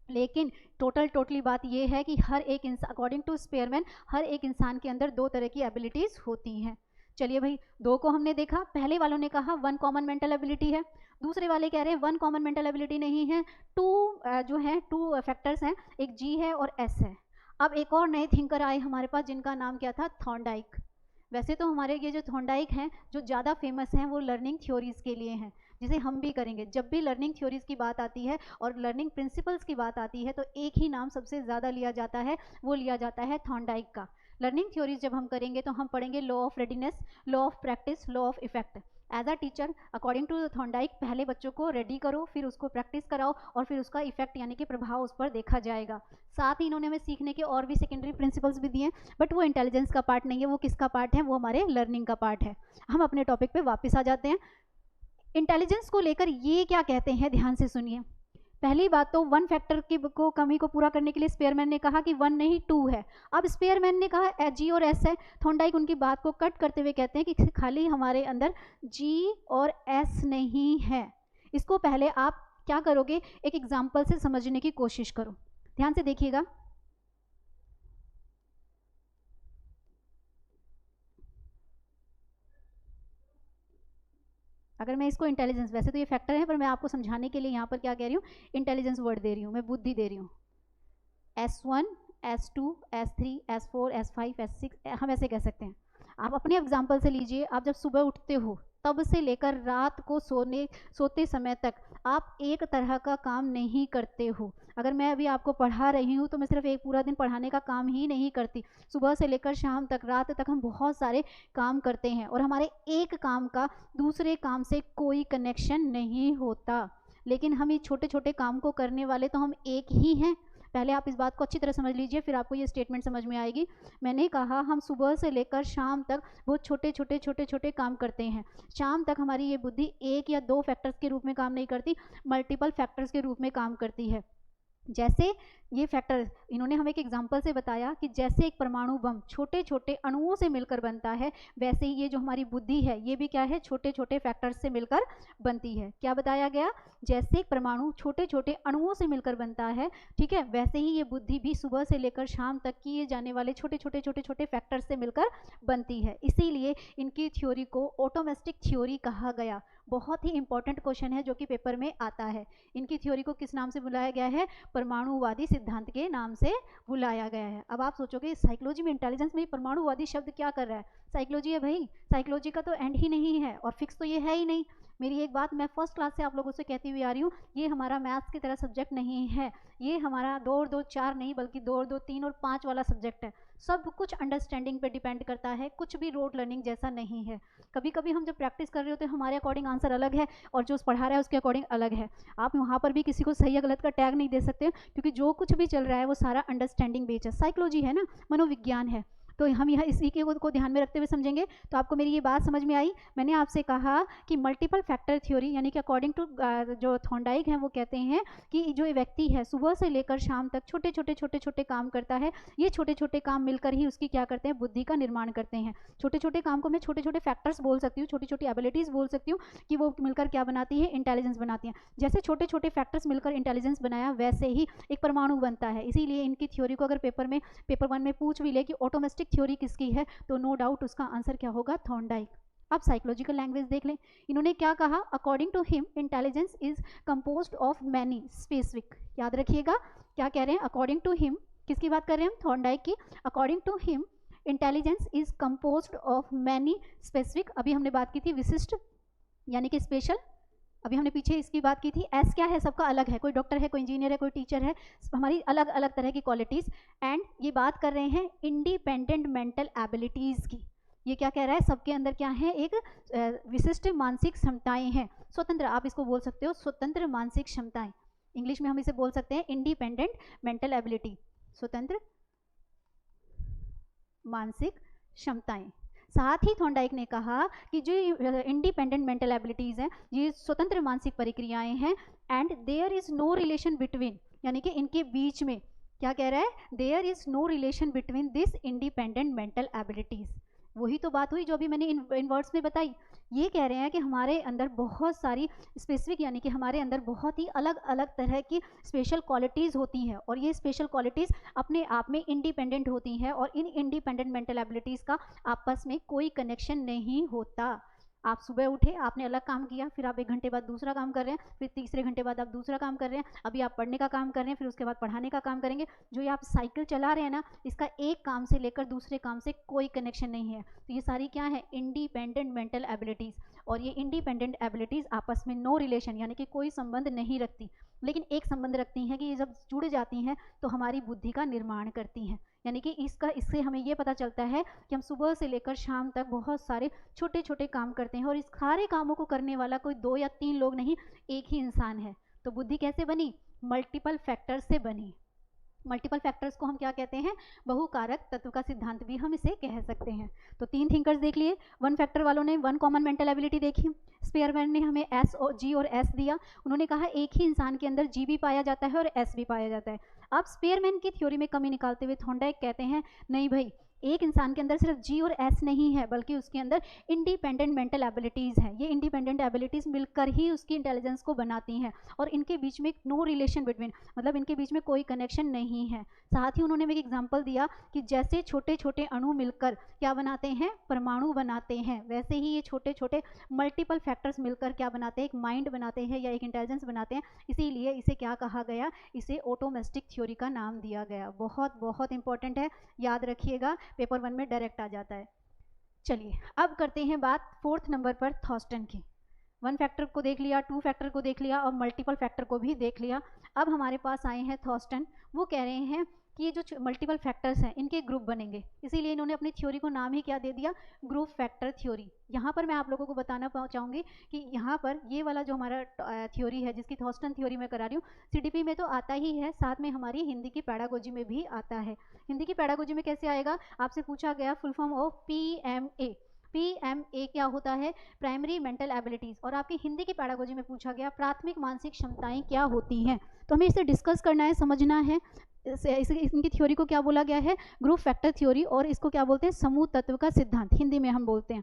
लेकिन टोटली बात यह है कि हर एक इंसान, अकॉर्डिंग टू स्पेयरमैन, हर एक इंसान के अंदर 2 तरह की एबिलिटीज़ होती हैं। चलिए भाई 2 को हमने देखा, पहले वालों ने कहा 1 कॉमन मेंटल एबिलिटी है, दूसरे वाले कह रहे हैं 1 कॉमन मेंटल एबिलिटी नहीं है, 2 जो है 2 फैक्टर्स हैं, एक जी है और एस है। अब एक और नए थिंकर आए हमारे पास जिनका नाम क्या था, थॉर्नडाइक। वैसे तो हमारे ये जो थॉर्नडाइक हैं जो ज़्यादा फेमस हैं वो लर्निंग थ्योरीज़ के लिए हैं, जिसे हम भी करेंगे। जब भी लर्निंग थ्योरीज़ की बात आती है और लर्निंग प्रिंसिपल्स की बात आती है तो एक ही नाम सबसे ज़्यादा लिया जाता है, वो लिया जाता है थॉर्नडाइक का। लर्निंग थ्योरीज जब हम करेंगे तो हम पढ़ेंगे law of readiness, law of practice, law of effect. As a teacher according to Thorndike पहले बच्चों को रेडी करो, फिर उसको प्रैक्टिस कराओ और फिर उसका इफेक्ट यानी कि प्रभाव उस पर देखा जाएगा। साथ ही इन्होंने हमें सीखने के और भी सेकेंडरी प्रिंसिपल्स भी दिए, बट वो इंटेलिजेंस का पार्ट नहीं है, वो किसका पार्ट है, वो हमारे लर्निंग का पार्ट है। हम अपने टॉपिक पे वापस आ जाते हैं। इंटेलिजेंस को लेकर ये क्या कहते हैं, ध्यान से सुनिए। पहली बात तो 1 फैक्टर की को कमी को पूरा करने के लिए स्पेयरमैन ने कहा कि 1 नहीं 2 है। अब स्पेयरमैन ने कहा जी और एस है, थॉर्नडाइक उनकी बात को कट करते हुए कहते हैं कि खाली हमारे अंदर जी और एस नहीं है। इसको पहले आप क्या करोगे, एक एग्जाम्पल से समझने की कोशिश करो, ध्यान से देखिएगा। अगर मैं इसको इंटेलिजेंस, वैसे तो ये फैक्टर है पर मैं आपको समझाने के लिए यहाँ पर क्या कह रही हूँ, इंटेलिजेंस वर्ड दे रही हूँ, मैं बुद्धि दे रही हूँ। S1, S2, S3, S4, S5, S6, हम ऐसे कह सकते हैं। आप अपने एग्जाम्पल से लीजिए, आप जब सुबह उठते हो तब से लेकर रात को सोते समय तक आप एक तरह का काम नहीं करते हो। अगर मैं अभी आपको पढ़ा रही हूँ तो मैं सिर्फ एक पूरा दिन पढ़ाने का काम ही नहीं करती, सुबह से लेकर शाम तक, रात तक हम बहुत सारे काम करते हैं और हमारे एक काम का दूसरे काम से कोई कनेक्शन नहीं होता। लेकिन हम ये छोटे छोटे काम को करने वाले तो हम एक ही हैं। पहले आप इस बात को अच्छी तरह समझ लीजिए, फिर आपको ये स्टेटमेंट समझ में आएगी। मैंने कहा हम सुबह से लेकर शाम तक बहुत छोटे छोटे काम करते हैं। शाम तक हमारी ये बुद्धि एक या दो फैक्टर्स के रूप में काम नहीं करती, मल्टीपल फैक्टर्स के रूप में काम करती है। जैसे ये फैक्टर इन्होंने हमें एक एग्जांपल से बताया कि जैसे एक परमाणु बम छोटे छोटे अणुओं से मिलकर बनता है, वैसे ही ये जो हमारी बुद्धि है ये भी क्या है, छोटे छोटे फैक्टर्स से मिलकर बनती है। क्या बताया गया? जैसे एक परमाणु छोटे छोटे अणुओं से मिलकर बनता है, ठीक है, वैसे ही ये बुद्धि भी सुबह से लेकर शाम तक किए जाने वाले छोटे छोटे फैक्टर्स से मिलकर बनती है। इसीलिए इनकी थ्योरी को ऑटोमेस्टिक थ्योरी कहा गया। बहुत ही इंपॉर्टेंट क्वेश्चन है जो कि पेपर में आता है। इनकी थ्योरी को किस नाम से बुलाया गया है? परमाणुवादी सिद्धांत के नाम से बुलाया गया है। अब आप सोचोगे साइकोलॉजी में, इंटेलिजेंस में परमाणुवादी शब्द क्या कर रहा है? साइकोलॉजी है भाई, साइकोलॉजी का तो एंड ही नहीं है और फिक्स तो ये है ही नहीं। मेरी एक बात मैं फर्स्ट क्लास से आप लोगों से कहती हुई आ रही हूँ, ये हमारा मैथ्स की तरह सब्जेक्ट नहीं है। ये हमारा 2 और 2 4 नहीं, बल्कि 2 और 2 3 और 5 वाला सब्जेक्ट है। सब कुछ अंडरस्टैंडिंग पे डिपेंड करता है, कुछ भी रोड लर्निंग जैसा नहीं है। कभी कभी हम जब प्रैक्टिस कर रहे होते हैं हमारे अकॉर्डिंग आंसर अलग है और जो पढ़ा रहा है उसके अकॉर्डिंग अलग है। आप वहाँ पर भी किसी को सही या गलत का टैग नहीं दे सकते, क्योंकि जो कुछ भी चल रहा है वो सारा अंडरस्टैंडिंग बेस्ड है। साइकोलॉजी है ना, मनोविज्ञान है, तो हम यहाँ इसी के को ध्यान में रखते हुए समझेंगे। तो आपको मेरी ये बात समझ में आई? मैंने आपसे कहा कि मल्टीपल फैक्टर थ्योरी, यानी कि अकॉर्डिंग टू जो थॉर्नडाइक हैं वो कहते हैं कि जो व्यक्ति है सुबह से लेकर शाम तक छोटे छोटे काम करता है। ये छोटे छोटे काम मिलकर ही उसकी क्या करते हैं, बुद्धि का निर्माण करते हैं। छोटे छोटे काम को मैं छोटे छोटे फैक्टर्स बोल सकती हूँ, छोटी छोटी एबिलिटीज़ बोल सकती हूँ कि वो मिलकर क्या बनाती है, इंटेलिजेंस बनाती हैं। जैसे छोटे छोटे फैक्टर्स मिलकर इंटेलिजेंस बनाया, वैसे ही एक परमाणु बनता है। इसीलिए इनकी थ्योरी को अगर पेपर 1 में पूछ भी ले कि ऑटोमेस्टिक थ्योरी किसकी है, तो नो डाउट उसका आंसर क्या होगा, थॉर्नडाइक। अब साइकोलॉजिकल लैंग्वेज देख लें। इन्होंने क्या कहा? According to him intelligence is composed of many specific. याद रखिएगा क्या कह रहे हैं, अकॉर्डिंग टू हिम। किसकी बात कर रहे हैं हम? थॉर्नडाइक की। According to him intelligence is composed of many specific. अभी हमने बात की थी विशिष्ट यानी कि स्पेशल। अभी हमने पीछे इसकी बात की थी। एस क्या है? सबका अलग है। कोई डॉक्टर है, कोई इंजीनियर है, कोई टीचर है, हमारी अलग अलग तरह की क्वालिटीज़। एंड ये बात कर रहे हैं इंडिपेंडेंट मेंटल एबिलिटीज़ की। ये क्या कह रहा है? सबके अंदर क्या है, एक विशिष्ट मानसिक क्षमताएं हैं। स्वतंत्र, आप इसको बोल सकते हो स्वतंत्र मानसिक क्षमताएं। इंग्लिश में हम इसे बोल सकते हैं इंडिपेंडेंट मेंटल एबिलिटी, स्वतंत्र मानसिक क्षमताएं। साथ ही थॉर्नडाइक ने कहा कि जो इंडिपेंडेंट मेंटल एबिलिटीज़ हैं, ये स्वतंत्र मानसिक प्रक्रियाएं हैं। And there is no relation between, यानी कि इनके बीच में क्या कह रहा है, there is no relation between this independent mental abilities. वही तो बात हुई जो अभी मैंने इन वर्ड्स में बताई। ये कह रहे हैं कि हमारे अंदर बहुत सारी स्पेसिफिक, यानी कि हमारे अंदर बहुत ही अलग अलग तरह की स्पेशल क्वालिटीज़ होती हैं और ये स्पेशल क्वालिटीज़ अपने आप में इंडिपेंडेंट होती हैं और इन इंडिपेंडेंट मेंटल एबिलिटीज़ का आपस में कोई कनेक्शन नहीं होता। आप सुबह उठे, आपने अलग काम किया, फिर आप 1 घंटे बाद दूसरा काम कर रहे हैं, फिर तीसरे घंटे बाद आप दूसरा काम कर रहे हैं, अभी आप पढ़ने का काम कर रहे हैं, फिर उसके बाद पढ़ाने का काम करेंगे। जो ये आप साइकिल चला रहे हैं ना, इसका एक काम से लेकर दूसरे काम से कोई कनेक्शन नहीं है। तो ये सारी क्या है, इंडिपेंडेंट मेंटल एबिलिटीज़। और ये इंडिपेंडेंट एबिलिटीज़ आपस में नो रिलेशन, यानी कि कोई संबंध नहीं रखती, लेकिन एक संबंध रखती हैं कि ये जब जुड़ जाती हैं तो हमारी बुद्धि का निर्माण करती हैं। यानी कि इससे हमें ये पता चलता है कि हम सुबह से लेकर शाम तक बहुत सारे छोटे छोटे काम करते हैं और इस सारे कामों को करने वाला कोई 2 या 3 लोग नहीं, एक ही इंसान है। तो बुद्धि कैसे बनी? मल्टीपल फैक्टर्स से बनी। मल्टीपल फैक्टर्स को हम क्या कहते हैं? बहुकारक तत्व का सिद्धांत भी हम इसे कह सकते हैं। तो 3 थिंकर्स देख लिए। 1 फैक्टर वालों ने 1 कॉमन मेंटल एबिलिटी देखी। स्पेयरमैन ने हमें एस और जी और एस दिया। उन्होंने कहा एक ही इंसान के अंदर जी भी पाया जाता है और एस भी पाया जाता है। अब स्पेयरमैन की थ्योरी में कमी निकालते हुए थॉर्नडाइक कहते हैं नहीं भाई, एक इंसान के अंदर सिर्फ जी और एस नहीं है, बल्कि उसके अंदर इंडिपेंडेंट मेंटल एबिलिटीज़ हैं। ये इंडिपेंडेंट एबिलिटीज़ मिलकर ही उसकी इंटेलिजेंस को बनाती हैं और इनके बीच में नो रिलेशन बिटवीन, मतलब इनके बीच में कोई कनेक्शन नहीं है। साथ ही उन्होंने एक एग्जांपल दिया कि जैसे छोटे छोटे अणु मिलकर क्या बनाते हैं, परमाणु बनाते हैं, वैसे ही ये छोटे छोटे मल्टीपल फैक्टर्स मिलकर क्या बनाते हैं, एक माइंड बनाते हैं या एक इंटेलिजेंस बनाते हैं। इसीलिए इसे क्या कहा गया, इसे ऑटोमेस्टिक थ्योरी का नाम दिया गया। बहुत बहुत इंपॉर्टेंट है, याद रखिएगा, पेपर 1 में डायरेक्ट आ जाता है। चलिए अब करते हैं बात 4th नंबर पर थॉस्टन की। 1 फैक्टर को देख लिया, 2 फैक्टर को देख लिया और मल्टीपल फैक्टर को भी देख लिया। अब हमारे पास आए हैं थॉस्टन। वो कह रहे हैं कि ये जो मल्टीपल फैक्टर्स हैं इनके ग्रुप बनेंगे, इसीलिए इन्होंने अपनी थ्योरी को नाम ही क्या दे दिया, ग्रुप फैक्टर थ्योरी। यहाँ पर मैं आप लोगों को बताना चाहूँगी कि यहाँ पर ये वाला जो हमारा थ्योरी है, जिसकी थॉस्टन थ्योरी मैं करा रही हूँ, सीडीपी में तो आता ही है, साथ में हमारी हिंदी की पैडागोजी में भी आता है। हिंदी की पैडागोजी में कैसे आएगा, आपसे पूछा गया full form of PMA। PMA क्या होता है, प्राइमरी मेंटल एबिलिटीज़। और आपकी हिंदी की पैडागोजी में पूछा गया प्राथमिक मानसिक क्षमताएं क्या होती हैं। तो हमें इसे डिस्कस करना है, समझना है। इनकी थ्योरी को क्या बोला गया है, ग्रुप फैक्टर थ्योरी, और इसको क्या बोलते हैं, समूह तत्व का सिद्धांत हिंदी में हम बोलते हैं।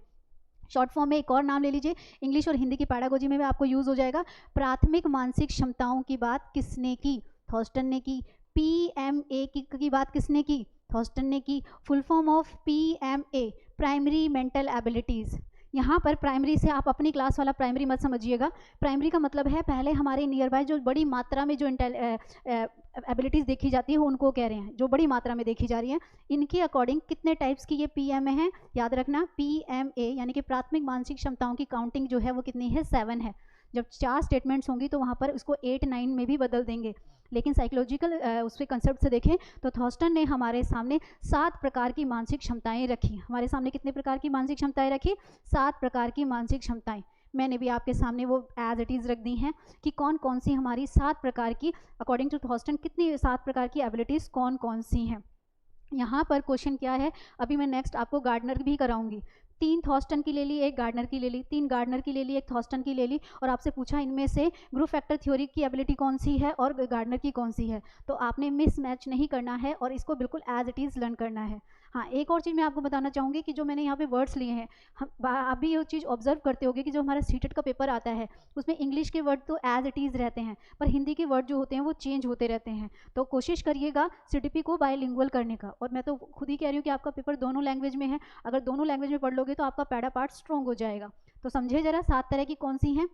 शॉर्ट फॉर्म में एक और नाम ले लीजिए, इंग्लिश और हिंदी की पैडागोजी में भी आपको यूज हो जाएगा। प्राथमिक मानसिक क्षमताओं की बात किसने की, थॉस्टन ने की। PMA की बात किसने की, थॉस्टन ने की। Full form of PMA primary mental abilities. यहाँ पर प्राइमरी से आप अपनी क्लास वाला प्राइमरी मत समझिएगा। प्राइमरी का मतलब है पहले हमारे नियर बाय जो बड़ी मात्रा में जो एबिलिटीज़ देखी जाती है उनको कह रहे हैं, जो बड़ी मात्रा में देखी जा रही है। इनके अकॉर्डिंग कितने टाइप्स की ये PMA है, याद रखना PMA यानी कि प्राथमिक मानसिक क्षमताओं की काउंटिंग जो है वो कितनी है, 7 है। जब 4 स्टेटमेंट्स होंगी तो वहाँ पर उसको 8, 9 में भी बदल देंगे। लेकिन साइकोलॉजिकल उसके कंसेप्ट से देखें तो थॉस्टन ने हमारे सामने 7 प्रकार की मानसिक क्षमताएं रखी। हमारे सामने कितने प्रकार की मानसिक क्षमताएं रखी, 7 प्रकार की मानसिक क्षमताएं। मैंने भी आपके सामने वो एज इट इज़ रख दी हैं कि कौन कौन सी हमारी 7 प्रकार की, अकॉर्डिंग टू थॉस्टन कितनी 7 प्रकार की एबिलिटीज़ कौन कौन सी हैं। यहाँ पर क्वेश्चन क्या है, अभी मैं नेक्स्ट आपको गार्डनर भी कराऊंगी। 3 थॉस्टन की ले ली, 1 गार्डनर की ले ली, 3 गार्डनर की ले ली, 1 थॉस्टन की ले ली, और आपसे पूछा इनमें से ग्रुप फैक्टर थ्योरी की एबिलिटी कौन सी है और गार्डनर की कौन सी है। तो आपने मिस मैच नहीं करना है और इसको बिल्कुल एज इट इज़ लर्न करना है। हाँ, एक और चीज़ मैं आपको बताना चाहूँगी कि जो मैंने यहाँ पे वर्ड्स लिए हैं, आप भी ये चीज़ ऑब्जर्व करते होगे कि जो हमारा सीटेट का पेपर आता है उसमें इंग्लिश के वर्ड तो एज इट इज़ रहते हैं, पर हिंदी के वर्ड जो होते हैं वो चेंज होते रहते हैं। तो कोशिश करिएगा सीटीपी को बायलिंगुअल करने का। और मैं तो खुद ही कह रही हूँ कि आपका पेपर दोनों लैंग्वेज में है, अगर दोनों लैंग्वेज में पढ़ लोगे तो आपका पैडा पार्ट स्ट्रॉन्ग हो जाएगा। तो समझे जरा 7 तरह की कौन सी हैं।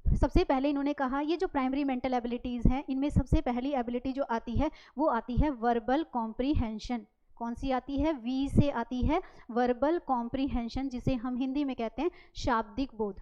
सबसे पहले इन्होंने कहा ये जो प्राइमरी मेंटल एबिलिटीज़ हैं इनमें सबसे पहली एबिलिटी जो आती है वो आती है वर्बल कॉम्प्रीहेंशन। कौन सी आती है, वी से आती है वर्बल कॉम्प्रीहेंशन, जिसे हम हिंदी में कहते हैं शाब्दिक बोध।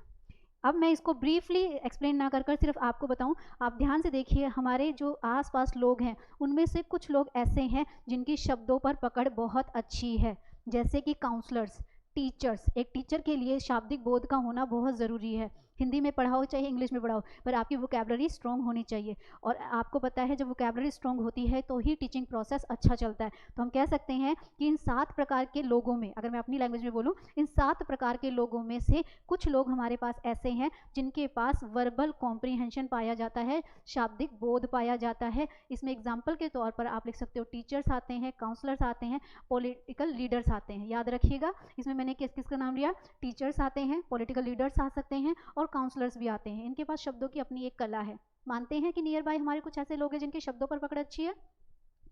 अब मैं इसको ब्रीफली एक्सप्लेन ना कर कर सिर्फ आपको बताऊं, आप ध्यान से देखिए। हमारे जो आसपास लोग हैं उनमें से कुछ लोग ऐसे हैं जिनकी शब्दों पर पकड़ बहुत अच्छी है, जैसे कि काउंसलर्स, टीचर्स। एक टीचर के लिए शाब्दिक बोध का होना बहुत ज़रूरी है। हिंदी में पढ़ाओ चाहे इंग्लिश में पढ़ाओ, पर आपकी वोकैबलरी स्ट्रॉन्ग होनी चाहिए। और आपको पता है जब वोकैबलरी स्ट्रॉन्ग होती है तो ही टीचिंग प्रोसेस अच्छा चलता है। तो हम कह सकते हैं कि इन 7 प्रकार के लोगों में, अगर मैं अपनी लैंग्वेज में बोलूँ, इन 7 प्रकार के लोगों में से कुछ लोग हमारे पास ऐसे हैं जिनके पास वर्बल कॉम्प्रीहेंशन पाया जाता है, शाब्दिक बोध पाया जाता है। इसमें एग्जाम्पल के तौर पर आप लिख सकते हो टीचर्स आते हैं, काउंसलर्स आते हैं, पॉलिटिकल लीडर्स आते हैं। याद रखिएगा इसमें मैंने किस किसका नाम लिया, टीचर्स आते हैं, पॉलिटिकल लीडर्स आ सकते हैं और काउंसलर्स भी आते हैं। इनके पास शब्दों की अपनी एक कला है। मानते हैं कि नियर बाय हमारे कुछ ऐसे लोग हैं जिनके शब्दों पर पकड़ अच्छी है।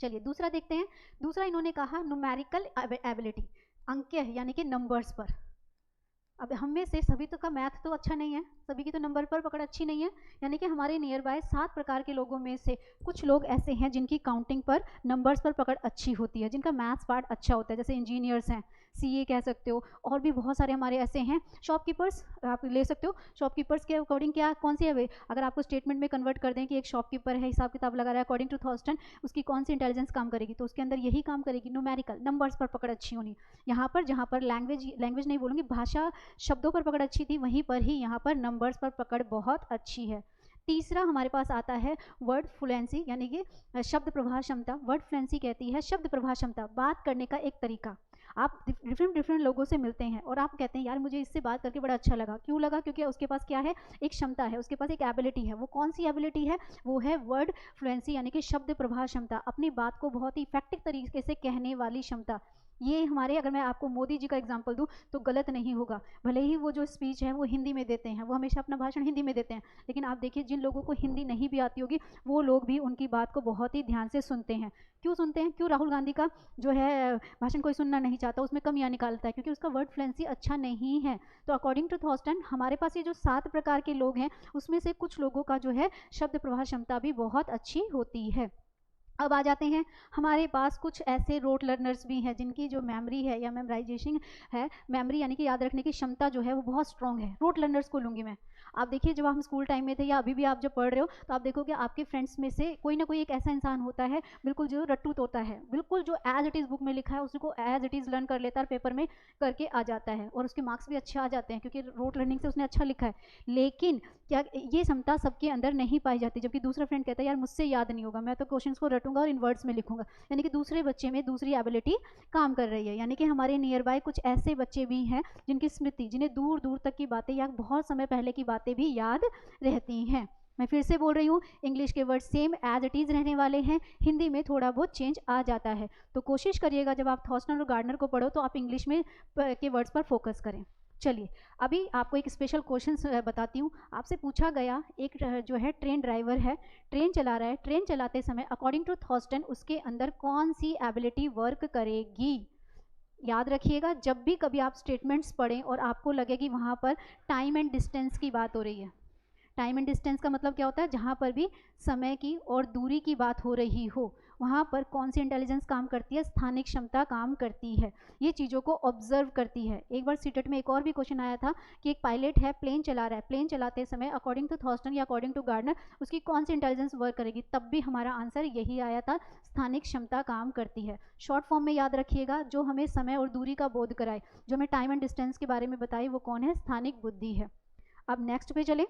चलिए दूसरा देखते हैं। दूसरा इन्होंने कहा न्यूमेरिकल एबिलिटी, अंक यानी कि नंबर्स पर। अब हम में से सभी तो का मैथ तो अच्छा नहीं है, सभी की तो नंबर पर पकड़ अच्छी नहीं है, यानी कि हमारे नियर बाय 7 प्रकार के लोगों में से कुछ लोग ऐसे हैं जिनकी काउंटिंग पर, नंबर्स पर पकड़ अच्छी होती है, जिनका मैथ्स पार्ट अच्छा होता है, जैसे इंजीनियर्स हैं, CA कह सकते हो, और भी बहुत सारे हमारे ऐसे हैं। शॉपकीपर्स आप ले सकते हो, शॉपकीपर्स के अकॉर्डिंग क्या कौन सी है वे, अगर आपको स्टेटमेंट में कन्वर्ट कर दें कि एक शॉपकीपर है, हिसाब किताब लगा रहा है, अकॉर्डिंग टू थॉस्टन उसकी कौन सी इंटेलिजेंस काम करेगी, तो उसके अंदर यही काम करेगी, न्यूमेरिकल, नंबर्स पर पकड़ अच्छी होनी। यहाँ पर जहाँ पर लैंग्वेज नहीं बोलूँगी, भाषा शब्दों पर पकड़ अच्छी थी, वहीं पर ही यहाँ पर नंबर्स पर पकड़ बहुत अच्छी है। तीसरा हमारे पास आता है वर्ड फ्लुएंसी, यानी कि शब्द प्रवाह क्षमता। वर्ड फ्लुएंसी कहती है शब्द प्रवाह क्षमता, बात करने का एक तरीका। आप डिफरेंट लोगों से मिलते हैं और आप कहते हैं यार मुझे इससे बात करके बड़ा अच्छा लगा। क्यों लगा? क्योंकि उसके पास क्या है, एक क्षमता है, उसके पास एक एबिलिटी है। वो कौन सी एबिलिटी है? वो है वर्ड फ्लुएंसी, यानी कि शब्द प्रवाह क्षमता, अपनी बात को बहुत ही इफेक्टिव तरीके से कहने वाली क्षमता। ये हमारे, अगर मैं आपको मोदी जी का एग्जांपल दूं तो गलत नहीं होगा, भले ही वो जो स्पीच है वो हिंदी में देते हैं, वो हमेशा अपना भाषण हिंदी में देते हैं, लेकिन आप देखिए जिन लोगों को हिंदी नहीं भी आती होगी वो लोग भी उनकी बात को बहुत ही ध्यान से सुनते हैं। क्यों सुनते हैं? क्यों राहुल गांधी का जो है भाषण कोई सुनना नहीं चाहता, उसमें कमियां निकालता है? क्योंकि उसका वर्ड फ्लुएंसी अच्छा नहीं है। तो अकॉर्डिंग टू थॉस्टन हमारे पास ये जो 7 प्रकार के लोग हैं उसमें से कुछ लोगों का जो है शब्द प्रवाह क्षमता भी बहुत अच्छी होती है। अब आ जाते हैं, हमारे पास कुछ ऐसे रोट लर्नर्स भी हैं जिनकी जो मेमोरी है या मेमोराइजेशन है, मेमोरी यानी कि याद रखने की क्षमता जो है वो बहुत स्ट्रॉन्ग है। रोट लर्नर्स को लूँगी मैं। आप देखिए, जब हम स्कूल टाइम में थे या अभी भी आप जब पढ़ रहे हो, तो आप देखोगे आपके फ्रेंड्स में से कोई ना कोई एक ऐसा इंसान होता है बिल्कुल जो रट्टू तोता है, बिल्कुल जो एज इट इज़ बुक में लिखा है उसको एज इट इज़ लर्न कर लेता है, पेपर में करके आ जाता है और उसके मार्क्स भी अच्छे आ जाते हैं क्योंकि रोट लर्निंग से उसने अच्छा लिखा है। लेकिन क्या ये क्षमता सबके अंदर नहीं पाई जाती, जबकि दूसरा फ्रेंड कहता है यार मुझसे याद नहीं होगा, मैं तो क्वेश्चंस को रटूंगा और इन वर्ड्स में लिखूंगा। यानी कि दूसरे बच्चे में दूसरी एबिलिटी काम कर रही है। यानी कि हमारे नियर बाय कुछ ऐसे बच्चे भी हैं जिनकी स्मृति, जिन्हें दूर दूर तक की बातें या बहुत समय पहले की बातें भी याद रहती हैं। मैं फिर से बोल रही हूँ, इंग्लिश के word same as it is रहने वाले हैं, हिंदी में थोड़ा बहुत चेंज आ जाता है। तो कोशिश करिएगा जब आप थॉर्स्टन और गार्डनर को पढ़ो तो आप इंग्लिश में के वर्ड्स पर फोकस करें। चलिए, अभी आपको एक स्पेशल क्वेश्चन बताती हूँ। आपसे पूछा गया, एक जो है ट्रेन ड्राइवर है, ट्रेन चला रहा है, ट्रेन चलाते समय अकॉर्डिंग टू थॉर्स्टन उसके अंदर कौन सी एबिलिटी वर्क करेगी। याद रखिएगा, जब भी कभी आप स्टेटमेंट्स पढ़ें और आपको लगे कि वहाँ पर टाइम एंड डिस्टेंस की बात हो रही है, टाइम एंड डिस्टेंस का मतलब क्या होता है, जहाँ पर भी समय की और दूरी की बात हो रही हो, वहाँ पर कौन सी इंटेलिजेंस काम करती है, स्थानिक क्षमता काम करती है, ये चीज़ों को ऑब्जर्व करती है। एक बार सीटेट में एक और भी क्वेश्चन आया था कि एक पायलट है, प्लेन चला रहा है, प्लेन चलाते समय अकॉर्डिंग टू थॉर्स्टन या अकॉर्डिंग टू गार्डनर उसकी कौन सी इंटेलिजेंस वर्क करेगी, तब भी हमारा आंसर यही आया था, स्थानिक क्षमता काम करती है। शॉर्ट फॉर्म में याद रखिएगा, जो हमें समय और दूरी का बोध कराए, जो हमें टाइम एंड डिस्टेंस के बारे में बताए, वो कौन है, स्थानिक बुद्धि है। अब नेक्स्ट पे चले।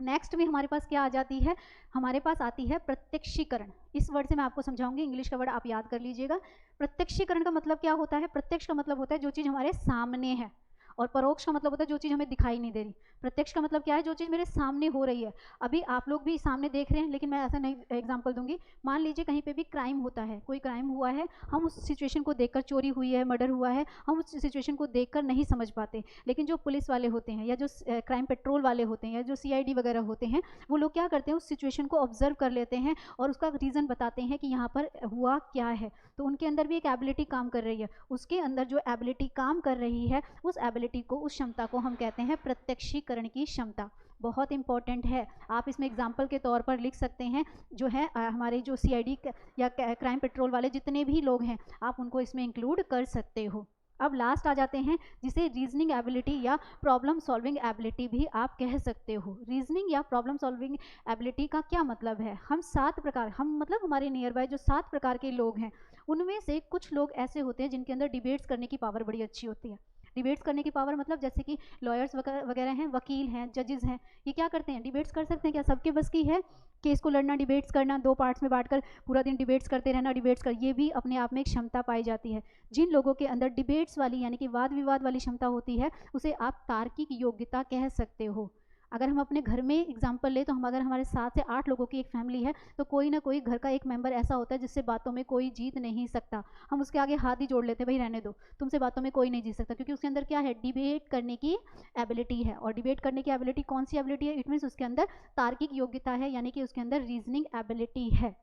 नेक्स्ट में हमारे पास क्या आ जाती है, हमारे पास आती है प्रत्यक्षीकरण। इस वर्ड से मैं आपको समझाऊंगी, इंग्लिश का वर्ड आप याद कर लीजिएगा। प्रत्यक्षीकरण का मतलब क्या होता है, प्रत्यक्ष का मतलब होता है जो चीज़ हमारे सामने है, और परोक्ष का मतलब होता है जो चीज़ हमें दिखाई नहीं दे रही। प्रत्यक्ष का मतलब क्या है, जो चीज़ मेरे सामने हो रही है, अभी आप लोग भी सामने देख रहे हैं, लेकिन मैं ऐसा नहीं एग्जांपल दूंगी। मान लीजिए कहीं पे भी क्राइम होता है, कोई क्राइम हुआ है, हम उस सिचुएशन को देखकर, चोरी हुई है, मर्डर हुआ है, हम उस सिचुएशन को देखकर नहीं समझ पाते, लेकिन जो पुलिस वाले होते हैं या जो क्राइम पेट्रोल वाले होते हैं या जो CID वगैरह होते हैं, वो लोग क्या करते हैं, उस सिचुएशन को ऑब्जर्व कर लेते हैं और उसका रीज़न बताते हैं कि यहाँ पर हुआ क्या है। तो उनके अंदर भी एक एबिलिटी काम कर रही है, उसके अंदर जो एबिलिटी काम कर रही है, उस एबिलिटी को, उस क्षमता को हम कहते हैं प्रत्यक्षीकरण की क्षमता। बहुत इंपॉर्टेंट है, आप इसमें एग्जाम्पल के तौर पर लिख सकते हैं, जो है हमारे जो CID या क्राइम पेट्रोल वाले जितने भी लोग हैं, आप उनको इसमें इंक्लूड कर सकते हो। अब लास्ट आ जाते हैं, जिसे रीजनिंग एबिलिटी या प्रॉब्लम सॉल्विंग एबिलिटी भी आप कह सकते हो। रीजनिंग या प्रॉब्लम सॉल्विंग एबिलिटी का क्या मतलब है, हम 7 प्रकार, हम मतलब हमारे नियर बाय जो 7 प्रकार के लोग हैं, उनमें से कुछ लोग ऐसे होते हैं जिनके अंदर डिबेट्स करने की पावर बड़ी अच्छी होती है। डिबेट्स करने की पावर मतलब जैसे कि लॉयर्स वगैरह हैं, वकील हैं, जजेस हैं, ये क्या करते हैं, डिबेट्स कर सकते हैं। क्या सबके बस की है केस को लड़ना, डिबेट्स करना, 2 पार्ट्स में बांटकर पूरा दिन डिबेट्स करते रहना, डिबेट्स कर, ये भी अपने आप में एक क्षमता पाई जाती है। जिन लोगों के अंदर डिबेट्स वाली यानी कि वाद विवाद वाली क्षमता होती है, उसे आप तार्किक योग्यता कह सकते हो। अगर हम अपने घर में एग्जाम्पल ले, तो हम अगर हमारे 7 से 8 लोगों की एक फैमिली है, तो कोई ना कोई घर का एक मेंबर ऐसा होता है जिससे बातों में कोई जीत नहीं सकता, हम उसके आगे हाथ ही जोड़ लेते हैं, भाई रहने दो, तुमसे बातों में कोई नहीं जीत सकता, क्योंकि उसके अंदर क्या है, डिबेट करने की एबिलिटी है। और डिबेट करने की एबिलिटी कौन सी एबिलिटी है, इट मीन्स उसके अंदर तार्किक योग्यता है, यानी कि उसके अंदर रीजनिंग एबिलिटी है।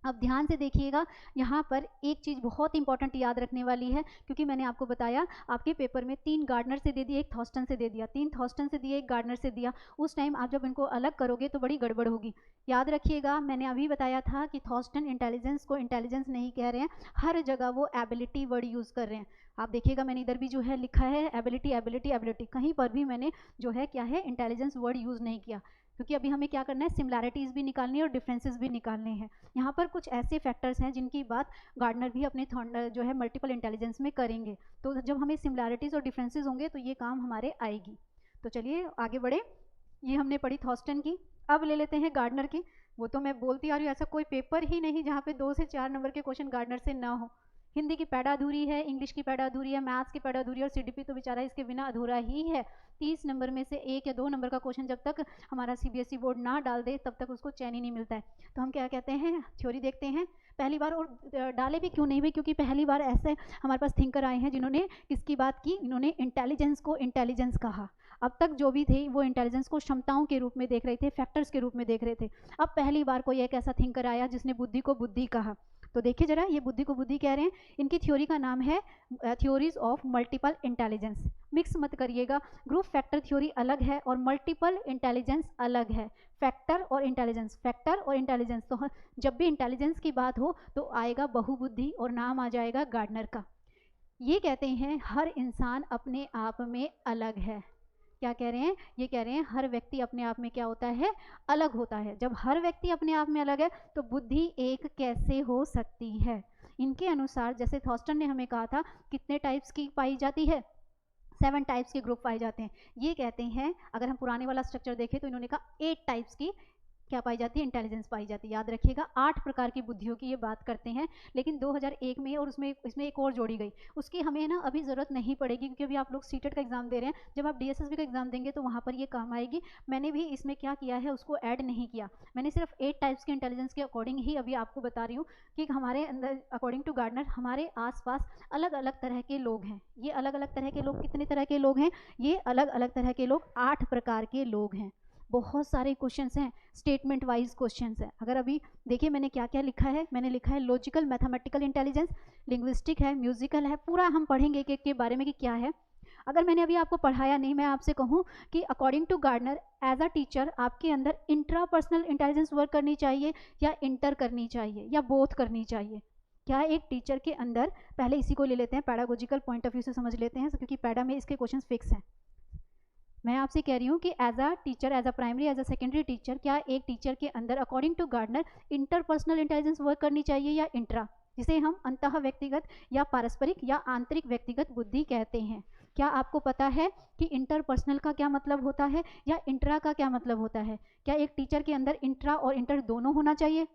अब ध्यान से देखिएगा, यहाँ पर एक चीज़ बहुत इंपॉर्टेंट याद रखने वाली है, क्योंकि मैंने आपको बताया आपके पेपर में 3 गार्डनर से दे दिए, 1 थॉर्स्टन से दे दिया, 3 थॉर्स्टन से दिए, 1 गार्डनर से दिया। उस टाइम आप जब इनको अलग करोगे तो बड़ी गड़बड़ होगी। याद रखिएगा, मैंने अभी बताया था कि थॉर्स्टन इंटेलिजेंस को इंटेलिजेंस नहीं कह रहे हैं, हर जगह वो एबिलिटी वर्ड यूज़ कर रहे हैं। आप देखिएगा, मैंने इधर भी जो है लिखा है एबिलिटी एबिलिटी एबिलिटी, कहीं पर भी मैंने जो है क्या है, इंटेलिजेंस वर्ड यूज़ नहीं किया, क्योंकि अभी हमें क्या करना है, सिमिलैरिटीज़ भी निकालनी है और डिफरेंसेस भी निकालने हैं। यहाँ पर कुछ ऐसे फैक्टर्स हैं जिनकी बात गार्डनर भी अपने जो है मल्टीपल इंटेलिजेंस में करेंगे, तो जब हमें सिमिलैरिटीज़ और डिफरेंसेस होंगे तो ये काम हमारे आएगी। तो चलिए आगे बढ़े, ये हमने पढ़ी थॉर्स्टन की। अब ले लेते हैं गार्डनर की। वो तो मैं बोलती आ रही हूँ, ऐसा कोई पेपर ही नहीं जहाँ पे 2 से 4 नंबर के क्वेश्चन गार्डनर से ना हो। हिंदी की पैड़ा अधूरी है, इंग्लिश की पैड़ा अधूरी है, मैथ्स की पैड़ा अधूरी है, और CDP तो बेचारा इसके बिना अधूरा ही है। 30 नंबर में से 1 या 2 नंबर का क्वेश्चन जब तक हमारा CBSE बोर्ड ना डाल दे, तब तक उसको चैन ही नहीं मिलता है। तो हम क्या कहते हैं, थ्योरी देखते हैं पहली बार, और डाले भी क्यों नहीं भाई, क्योंकि पहली बार ऐसे हमारे पास थिंकर आए हैं जिन्होंने किसकी बात की, इन्होंने इंटेलिजेंस को इंटेलिजेंस कहा। अब तक जो भी थे वो इंटेलिजेंस को क्षमताओं के रूप में देख रहे थे, फैक्टर्स के रूप में देख रहे थे। अब पहली बार कोई एक ऐसा थिंकर आया जिसने बुद्धि को बुद्धि कहा। तो देखिए जरा, ये बुद्धि को बुद्धि कह रहे हैं, इनकी थ्योरी का नाम है theories of multiple intelligence. Mix मत करिएगा, ग्रुप फैक्टर थ्योरी अलग है और मल्टीपल इंटेलिजेंस अलग है। फैक्टर और इंटेलिजेंस, फैक्टर और इंटेलिजेंस, तो जब भी इंटेलिजेंस की बात हो तो आएगा बहुबुद्धि और नाम आ जाएगा गार्डनर का। ये कहते हैं हर इंसान अपने आप में अलग है। क्या कह रहे हैं? ये कह रहे हैं हर व्यक्ति अपने आप में क्या होता है? अलग होता है। जब हर व्यक्ति अपने आप में अलग है तो बुद्धि एक कैसे हो सकती है? इनके अनुसार, जैसे थॉस्टन ने हमें कहा था कितने टाइप्स की पाई जाती है, 7 टाइप्स के ग्रुप पाए जाते हैं। ये कहते हैं, अगर हम पुराने वाला स्ट्रक्चर देखें तो इन्होंने कहा 8 टाइप्स की क्या पाई जाती है? इंटेलिजेंस पाई जाती है। याद रखिएगा, 8 प्रकार की बुद्धियों की ये बात करते हैं, लेकिन 2001 में और इसमें एक और जोड़ी गई, उसकी हमें ना अभी ज़रूरत नहीं पड़ेगी, क्योंकि अभी आप लोग सीटेट का एग्जाम दे रहे हैं। जब आप डीएसएसबी का एग्जाम देंगे तो वहाँ पर ये काम आएगी। मैंने भी इसमें क्या किया है, उसको ऐड नहीं किया। मैंने सिर्फ 8 टाइप्स के इंटेलिजेंस के अकॉर्डिंग ही अभी आपको बता रही हूँ कि हमारे अंदर, अकॉर्डिंग टू गार्डनर, हमारे आसपास अलग अलग तरह के लोग हैं। ये अलग अलग तरह के लोग कितने तरह के लोग हैं? ये अलग अलग तरह के लोग 8 प्रकार के लोग हैं। बहुत सारे क्वेश्चंस हैं, स्टेटमेंट वाइज क्वेश्चंस हैं। अगर अभी देखिए मैंने क्या क्या लिखा है, मैंने लिखा है लॉजिकल मैथमेटिकल इंटेलिजेंस, लिंग्विस्टिक है, म्यूजिकल है, पूरा हम पढ़ेंगे एक एक के बारे में कि क्या है। अगर मैंने अभी आपको पढ़ाया नहीं, मैं आपसे कहूँ कि according to Gardner as a teacher आपके अंदर इंट्रापर्सनल इंटेलिजेंस वर्क करनी चाहिए या इंटर करनी चाहिए या बोथ करनी चाहिए? क्या एक टीचर के अंदर, पहले इसी को ले लेते हैं, पैडागोजिकल पॉइंट ऑफ व्यू से समझ लेते हैं, क्योंकि पैडा में इसके क्वेश्चन फिक्स हैं। मैं आपसे कह रही हूँ कि as a teacher, as a primary, as a secondary teacher, क्या एक टीचर के अंदर according to Gardner interpersonal intelligence work करनी चाहिए या इंट्रा, जिसे हम अंतः व्यक्तिगत या पारस्परिक या आंतरिक व्यक्तिगत बुद्धि कहते हैं? क्या आपको पता है कि इंटरपर्सनल का क्या मतलब होता है या इंट्रा का क्या मतलब होता है? क्या एक टीचर के अंदर इंट्रा और इंटर दोनों होना चाहिए?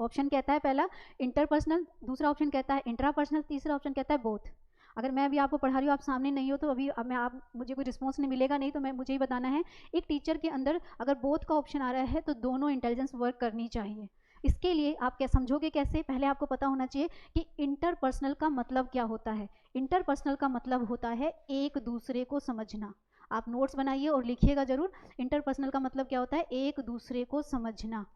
ऑप्शन कहता है पहला इंटरपर्सनल, दूसरा ऑप्शन कहता है इंट्रापर्सनल, तीसरा ऑप्शन कहता है बोथ। अगर मैं अभी आपको पढ़ा रही हूँ, आप सामने नहीं हो, तो अभी अब मैं आप मुझे कोई रिस्पॉन्स नहीं मिलेगा, नहीं तो मैं मुझे ही बताना है। एक टीचर के अंदर अगर बोथ का ऑप्शन आ रहा है तो दोनों इंटेलिजेंस वर्क करनी चाहिए। इसके लिए आप क्या समझोगे कैसे? पहले आपको पता होना चाहिए कि इंटरपर्सनल का मतलब क्या होता है। इंटरपर्सनल का मतलब होता है एक दूसरे को समझना। आप नोट्स बनाइए और लिखिएगा जरूर, इंटरपर्सनल का मतलब क्या होता है? एक दूसरे को समझना।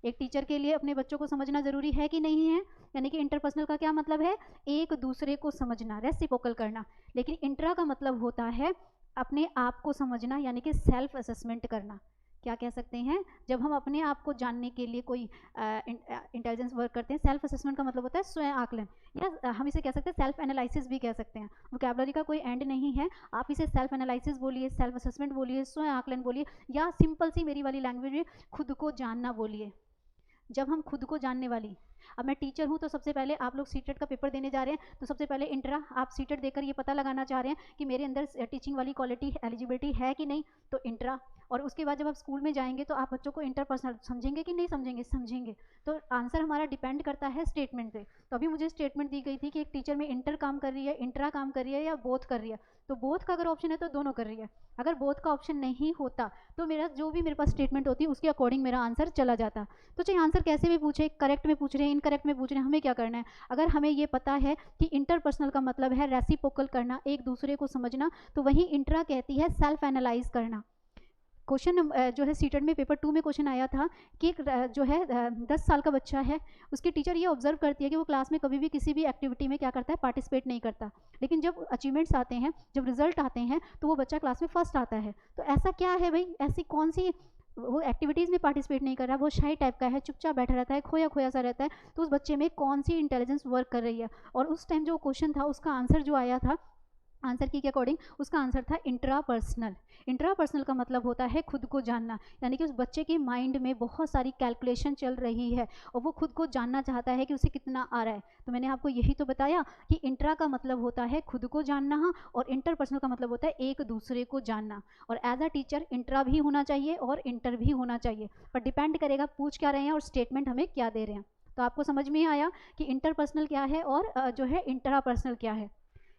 एक टीचर के लिए अपने बच्चों को समझना जरूरी है कि नहीं है? यानी कि इंटरपर्सनल का क्या मतलब है? एक दूसरे को समझना, रेसिप्रोकल करना। लेकिन इंट्रा का मतलब होता है अपने आप को समझना, यानी कि सेल्फ असेसमेंट करना। क्या कह सकते हैं? जब हम अपने आप को जानने के लिए कोई इंटेलिजेंस वर्क करते हैं, सेल्फ असेसमेंट का मतलब होता है स्वयं आकलन, या हम इसे कह सकते हैं सेल्फ एनालिसिस भी कह सकते हैं। वोकैबुलरी का कोई एंड नहीं है, आप इसे सेल्फ एनालिसिस बोलिए, सेल्फ असेसमेंट बोलिए, स्वयं आकलन बोलिए, या सिंपल सी मेरी वाली लैंग्वेज में खुद को जानना बोलिए। जब हम खुद को जानने वाली, अब मैं टीचर हूँ तो सबसे पहले आप लोग सीटेट का पेपर देने जा रहे हैं, तो सबसे पहले इंट्रा, आप सीटेट देकर ये पता लगाना चाह रहे हैं कि मेरे अंदर टीचिंग वाली क्वालिटी, एलिजिबिलिटी है कि नहीं, तो इंट्रा। और उसके बाद जब आप स्कूल में जाएंगे तो आप बच्चों को इंटरपर्सनल समझेंगे कि नहीं समझेंगे? समझेंगे। तो आंसर हमारा डिपेंड करता है स्टेटमेंट पे। तो अभी मुझे स्टेटमेंट दी गई थी कि एक टीचर में इंटर काम कर रही है, इंट्रा काम कर रही है या बोथ कर रही है। तो बोथ का अगर ऑप्शन है तो दोनों कर रही है। अगर बोथ का ऑप्शन नहीं होता तो मेरा जो भी मेरे पास स्टेटमेंट होती है उसके अकॉर्डिंग मेरा आंसर चला जाता। तो चाहे आंसर कैसे भी पूछे, करेक्ट में पूछ रहे हैं, इनकरेक्ट में पूछ रहे हैं, हमें क्या करना है? अगर हमें ये पता है कि इंटरपर्सनल का मतलब है रेसिप्रोकल करना, एक दूसरे को समझना, तो वहीं इंट्रा कहती है सेल्फ एनालाइज करना। क्वेश्चन जो है सीटेट में पेपर 2 में क्वेश्चन आया था कि एक जो है 10 साल का बच्चा है, उसकी टीचर ये ऑब्जर्व करती है कि वो क्लास में कभी भी किसी भी एक्टिविटी में क्या करता है? पार्टिसिपेट नहीं करता। लेकिन जब अचीवमेंट्स आते हैं, जब रिजल्ट आते हैं, तो वो बच्चा क्लास में फर्स्ट आता है। तो ऐसा क्या है भाई? ऐसी कौन सी वो एक्टिविटीज़ में पार्टिसिपेट नहीं कर रहा, वो शाई टाइप का है, चुपचाप बैठा रहता है, खोया खोया सा रहता है, तो उस बच्चे में कौन सी इंटेलिजेंस वर्क कर रही है? और उस टाइम जो क्वेश्चन था उसका आंसर जो आया था, आंसर की के अकॉर्डिंग उसका आंसर था इंट्रापर्सनल। इंट्रापर्सनल का मतलब होता है खुद को जानना, यानी कि उस बच्चे के माइंड में बहुत सारी कैलकुलेशन चल रही है और वो खुद को जानना चाहता है कि उसे कितना आ रहा है। तो मैंने आपको यही तो बताया कि इंट्रा का मतलब होता है खुद को जानना और इंटरपर्सनल का मतलब होता है एक दूसरे को जानना। और एज अ टीचर इंट्रा भी होना चाहिए और इंटर भी होना चाहिए, पर डिपेंड करेगा पूछ क्या रहे हैं और स्टेटमेंट हमें क्या दे रहे हैं। तो आपको समझ में आया कि इंटरपर्सनल क्या है और जो है इंट्रापर्सनल क्या है।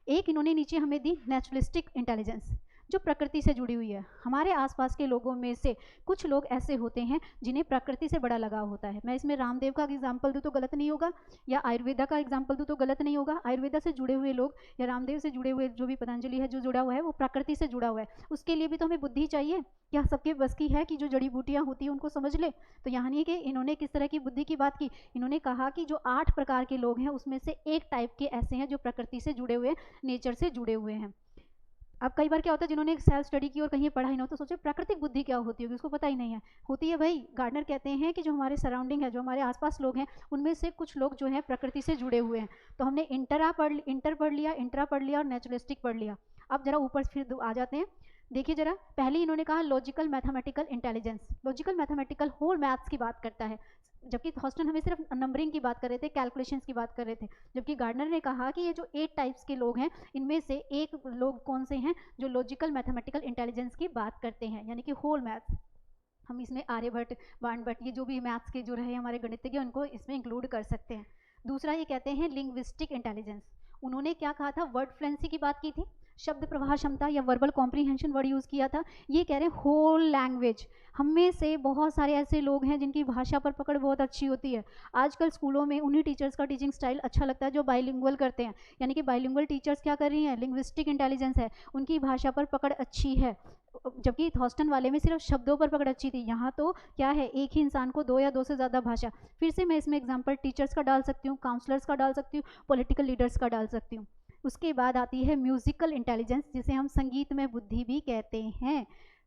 एक इन्होंने नीचे हमें दी नेचुरलिस्टिक इंटेलिजेंस, जो प्रकृति से जुड़ी हुई है। हमारे आसपास के लोगों में से कुछ लोग ऐसे होते हैं जिन्हें प्रकृति से बड़ा लगाव होता है। मैं इसमें रामदेव का एग्जाम्पल दूँ तो गलत नहीं होगा, या आयुर्वेदा का एग्जाम्पल दूँ तो गलत नहीं होगा। आयुर्वेदा से जुड़े हुए लोग या रामदेव से जुड़े हुए जो भी पतंजलि है जो जुड़ा हुआ है वो प्रकृति से जुड़ा हुआ है। उसके लिए भी तो हमें बुद्धि चाहिए। क्या सबके बस की है कि जो जड़ी बूटियाँ होती हैं उनको समझ ले? तो यहाँ नहीं कि इन्होंने किस तरह की बुद्धि की बात की, इन्होंने कहा कि जो 8 प्रकार के लोग हैं उसमें से एक टाइप के ऐसे हैं जो प्रकृति से जुड़े हुए, नेचर से जुड़े हुए हैं। अब कई बार क्या होता है, जिन्होंने सेल्फ स्टडी की और कहीं पढ़ा ही ना हो तो सोचे प्राकृतिक बुद्धि क्या होती होगी, उसको पता ही नहीं है। होती है भाई, गार्डनर कहते हैं कि जो हमारे सराउंडिंग है, जो हमारे आसपास लोग हैं, उनमें से कुछ लोग जो है प्रकृति से जुड़े हुए हैं। तो हमने इंटर पढ़ लिया, इंट्रा पढ़ लिया और नेचुरलिस्टिक पढ़ लिया। अब जरा ऊपर फिर आ जाते हैं। देखिए जरा, पहले इन्होंने कहा logical mathematical intelligence. Logical mathematical whole maths की बात करता है, जबकि थॉस्टन हमें सिर्फ नंबरिंग की बात कर रहे थे, कैलकुलेशंस की बात कर रहे थे। जबकि गार्डनर ने कहा कि ये जो 8 टाइप्स के लोग हैं इनमें से एक लोग कौन से हैं जो लॉजिकल मैथमेटिकल इंटेलिजेंस की बात करते हैं, यानी कि होल मैथ्स। हम इसमें आर्यभट्ट, बाणभट्ट, ये जो भी मैथ्स के जो रहे हमारे गणितज्ञ उनको इसमें इंक्लूड कर सकते हैं। दूसरा ये कहते हैं लिंग्विस्टिक इंटेलिजेंस। उन्होंने क्या कहा था, वर्ड फ्लुएंसी की बात की थी, शब्द प्रवाह क्षमता या वर्बल कॉम्प्रीहेंशन वर्ड यूज़ किया था। ये कह रहे हैं होल लैंग्वेज। हम में से बहुत सारे ऐसे लोग हैं जिनकी भाषा पर पकड़ बहुत अच्छी होती है। आजकल स्कूलों में उन्हीं टीचर्स का टीचिंग स्टाइल अच्छा लगता है जो बाइलिंगुअल करते हैं, यानी कि बाइलिंगुअल टीचर्स क्या कर रही हैं, लिंग्विस्टिक इंटेलिजेंस है, उनकी भाषा पर पकड़ अच्छी है। जबकि थॉस्टन वाले में सिर्फ शब्दों पर पकड़ अच्छी थी, यहाँ तो क्या है, एक ही इंसान को 2 या 2 से ज़्यादा भाषा। फिर से मैं इसमें एग्जाम्पल टीचर्स का डाल सकती हूँ, काउंसलर्स का डाल सकती हूँ, पॉलिटिकल लीडर्स का डाल सकती हूँ। उसके बाद आती है म्यूजिकल इंटेलिजेंस, जिसे हम संगीत में बुद्धि भी कहते हैं।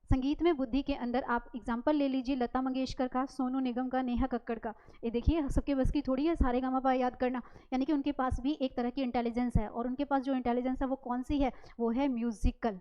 संगीत में बुद्धि के अंदर आप एग्जाम्पल ले लीजिए लता मंगेशकर का, सोनू निगम का, नेहा कक्कड़ का। ये देखिए सबके बस की थोड़ी है सारे गामा पा याद करना, यानी कि उनके पास भी एक तरह की इंटेलिजेंस है, और उनके पास जो इंटेलिजेंस है वो कौन सी है, वो है म्यूजिकल।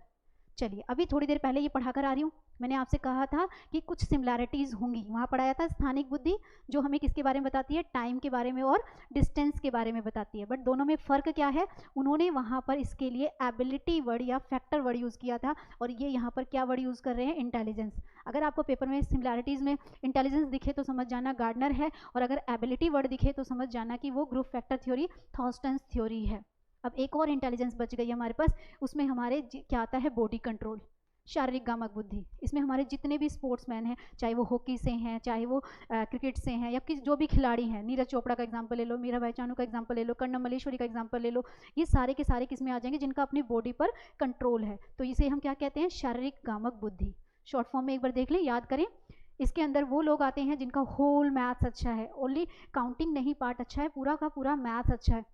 चलिए, अभी थोड़ी देर पहले ये पढ़ा कर आ रही हूँ, मैंने आपसे कहा था कि कुछ सिमिलैरिटीज़ होंगी। वहाँ पढ़ाया था स्थानिक बुद्धि, जो हमें किसके बारे में बताती है, टाइम के बारे में और डिस्टेंस के बारे में बताती है। बट दोनों में फ़र्क क्या है, उन्होंने वहाँ पर इसके लिए एबिलिटी वर्ड या फैक्टर वर्ड यूज़ किया था, और ये यहाँ पर क्या वर्ड यूज़ कर रहे हैं, इंटेलिजेंस। अगर आपको पेपर में सिमिलैरिटीज़ में इंटेलिजेंस दिखे तो समझ जाना गार्डनर है, और अगर एबिलिटी वर्ड दिखे तो समझ जाना कि वो ग्रुप फैक्टर थ्योरी, थॉस्टन्स थ्योरी है। अब एक और इंटेलिजेंस बच गई हमारे पास, उसमें हमारे क्या आता है, बॉडी कंट्रोल, शारीरिक गामक बुद्धि। इसमें हमारे जितने भी स्पोर्ट्समैन हैं, चाहे वो हॉकी से हैं, चाहे वो क्रिकेट से हैं, या किस जो भी खिलाड़ी हैं, नीरज चोपड़ा का एग्जांपल ले लो, मीराबाई चानू का एग्जांपल ले लो, कर्णम मल्लेश्वरी का एग्जांपल ले लो, ये सारे के सारे किस में आ जाएंगे, जिनका अपनी बॉडी पर कंट्रोल है। तो इसे हम क्या कहते हैं, शारीरिक गामक बुद्धि। शॉर्ट फॉर्म में एक बार देख लें, याद करें। इसके अंदर वो लोग आते हैं जिनका होल मैथ्स अच्छा है, ओनली काउंटिंग नहीं पार्ट अच्छा है, पूरा का पूरा मैथ्स अच्छा है।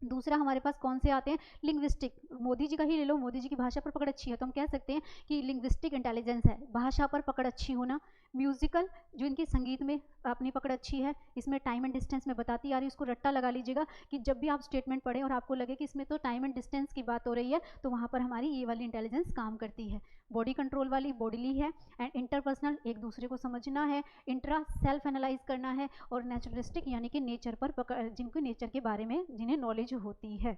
दूसरा हमारे पास कौन से आते हैं, लिंग्विस्टिक। मोदी जी का ही ले लो, मोदी जी की भाषा पर पकड़ अच्छी है तो हम कह सकते हैं कि लिंग्विस्टिक इंटेलिजेंस है, भाषा पर पकड़ अच्छी होना। म्यूजिकल, जो इनकी संगीत में अपनी पकड़ अच्छी है, इसमें टाइम एंड डिस्टेंस में बताती आ रही है, उसको रट्टा लगा लीजिएगा कि जब भी आप स्टेटमेंट पढ़ें और आपको लगे कि इसमें तो टाइम एंड डिस्टेंस की बात हो रही है, तो वहाँ पर हमारी ये वाली इंटेलिजेंस काम करती है। बॉडी कंट्रोल वाली बॉडीली है, एंड इंटरपर्सनल, एक दूसरे को समझना है, इंट्रा सेल्फ एनालाइज करना है, और नेचुरलिस्टिक यानी कि नेचर पर पकड़, जिनको नेचर के बारे में जिन्हें नॉलेज होती है।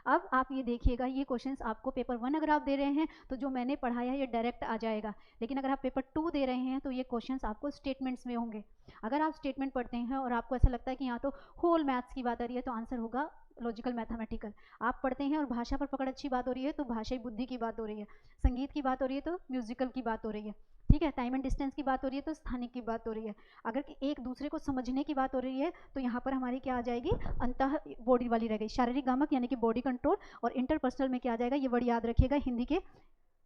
अब आप ये देखिएगा, ये क्वेश्चंस आपको पेपर 1 अगर आप दे रहे हैं तो जो मैंने पढ़ाया ये डायरेक्ट आ जाएगा, लेकिन अगर आप पेपर 2 दे रहे हैं तो ये क्वेश्चंस आपको स्टेटमेंट्स में होंगे। अगर आप स्टेटमेंट पढ़ते हैं और आपको ऐसा लगता है कि यहाँ तो होल मैथ्स की बात आ रही है, तो आंसर होगा लॉजिकल मैथमेटिकल। आप पढ़ते हैं और भाषा पर पकड़ अच्छी बात हो रही है तो भाषाई बुद्धि की बात हो रही है, संगीत की बात हो रही है तो म्यूजिकल की बात हो रही है, ठीक है, टाइम एंड डिस्टेंस की बात हो रही है तो स्थानिक की बात हो रही है। अगर एक दूसरे को समझने की बात हो रही है तो यहाँ पर हमारी क्या आ जाएगी, अंतः बॉडी वाली रह गई, शारीरिक गामक यानी कि बॉडी कंट्रोल, और इंटरपर्सनल में क्या आ जाएगा, ये वर्ड याद रखिएगा हिंदी के,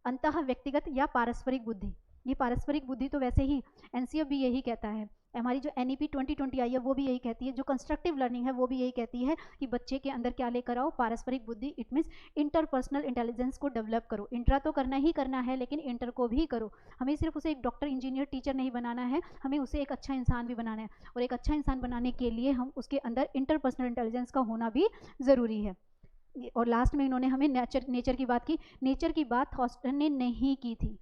अंतः व्यक्तिगत या पारस्परिक बुद्धि। ये पारस्परिक बुद्धि तो वैसे ही एनसीएफ भी यही कहता है, हमारी जो एनईपी 2020 आई है वो भी यही कहती है, जो कंस्ट्रक्टिव लर्निंग है वो भी यही कहती है कि बच्चे के अंदर क्या लेकर आओ, पारस्परिक बुद्धि। इट मीन्स इंटरपर्सनल इंटेलिजेंस को डेवलप करो। इंट्रा तो करना ही करना है, लेकिन इंटर को भी करो। हमें सिर्फ उसे एक डॉक्टर, इंजीनियर, टीचर नहीं बनाना है, हमें उसे एक अच्छा इंसान भी बनाना है, और एक अच्छा इंसान बनाने के लिए हम उसके अंदर इंटरपर्सनल इंटेलिजेंस का होना भी ज़रूरी है। और लास्ट में इन्होंने हमें नेचर की बात की। नेचर की बात थॉस्टन ने नहीं की थी।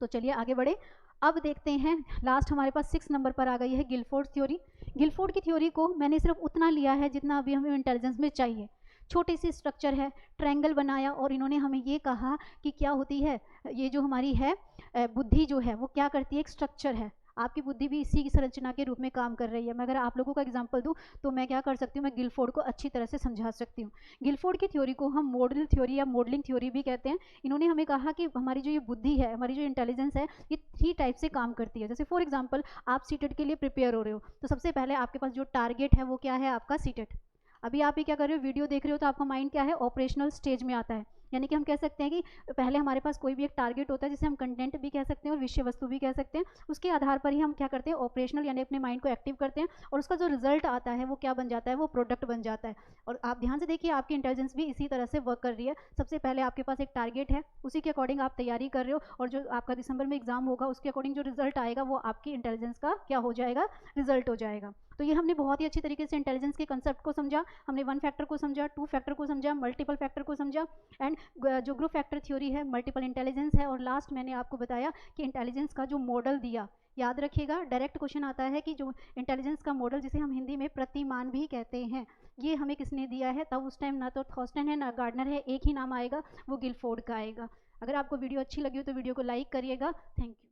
तो चलिए आगे बढ़े। अब देखते हैं, लास्ट हमारे पास 6 नंबर पर आ गई है गिलफोर्ड थ्योरी। गिलफोर्ड की थ्योरी को मैंने सिर्फ उतना लिया है जितना अभी हमें इंटेलिजेंस में चाहिए। छोटी सी स्ट्रक्चर है, ट्रायंगल बनाया, और इन्होंने हमें ये कहा कि क्या होती है, ये जो हमारी है बुद्धि जो है वो क्या करती है, एक स्ट्रक्चर है। आपकी बुद्धि भी इसी की संरचना के रूप में काम कर रही है। मैं अगर आप लोगों का एग्जांपल दूं तो मैं क्या कर सकती हूँ, मैं गिलफोर्ड को अच्छी तरह से समझा सकती हूँ। गिलफोर्ड की थ्योरी को हम मॉडल थ्योरी या मॉडलिंग थ्योरी भी कहते हैं। इन्होंने हमें कहा कि हमारी जो ये बुद्धि है, हमारी जो इंटेलिजेंस है, ये 3 टाइप से काम करती है। जैसे फॉर एग्जाम्पल आप सीटेट के लिए प्रिपेयर हो रहे हो, तो सबसे पहले आपके पास जो टारगेट है वो क्या है, आपका सीटेट। अभी आप ये क्या कर रहे हो, वीडियो देख रहे हो, तो आपका माइंड क्या है, ऑपरेशनल स्टेज में आता है। यानी कि हम कह सकते हैं कि पहले हमारे पास कोई भी एक टारगेट होता है, जिसे हम कंटेंट भी कह सकते हैं और विषय वस्तु भी कह सकते हैं। उसके आधार पर ही हम क्या करते हैं, ऑपरेशनल यानी अपने माइंड को एक्टिव करते हैं, और उसका जो रिजल्ट आता है वो क्या बन जाता है, वो प्रोडक्ट बन जाता है। और आप ध्यान से देखिए, आपकी इंटेलिजेंस भी इसी तरह से वर्क कर रही है। सबसे पहले आपके पास एक टारगेट है, उसी के अकॉर्डिंग आप तैयारी कर रहे हो, और जो आपका दिसंबर में एग्जाम होगा उसके अकॉर्डिंग जो रिजल्ट आएगा वो आपकी इंटेलिजेंस का क्या हो जाएगा, रिजल्ट हो जाएगा। तो ये हमने बहुत ही अच्छी तरीके से इंटेलिजेंस के कंसेप्ट को समझा। हमने 1 फैक्टर को समझा, 2 फैक्टर को समझा, मल्टीपल फैक्टर को समझा, एंड जो ग्रुप फैक्टर थ्योरी है, मल्टीपल इंटेलिजेंस है, और लास्ट मैंने आपको बताया कि इंटेलिजेंस का जो मॉडल दिया, याद रखिएगा डायरेक्ट क्वेश्चन आता है कि जो इंटेलिजेंस का मॉडल, जिसे हम हिंदी में प्रतिमान भी कहते हैं, ये हमें किसने दिया है। तब उस टाइम ना तो थॉर्स्टन है ना गार्डनर है, एक ही नाम आएगा, वो गिलफोर्ड का आएगा। अगर आपको वीडियो अच्छी लगी हो तो वीडियो को लाइक करिएगा। Thank you.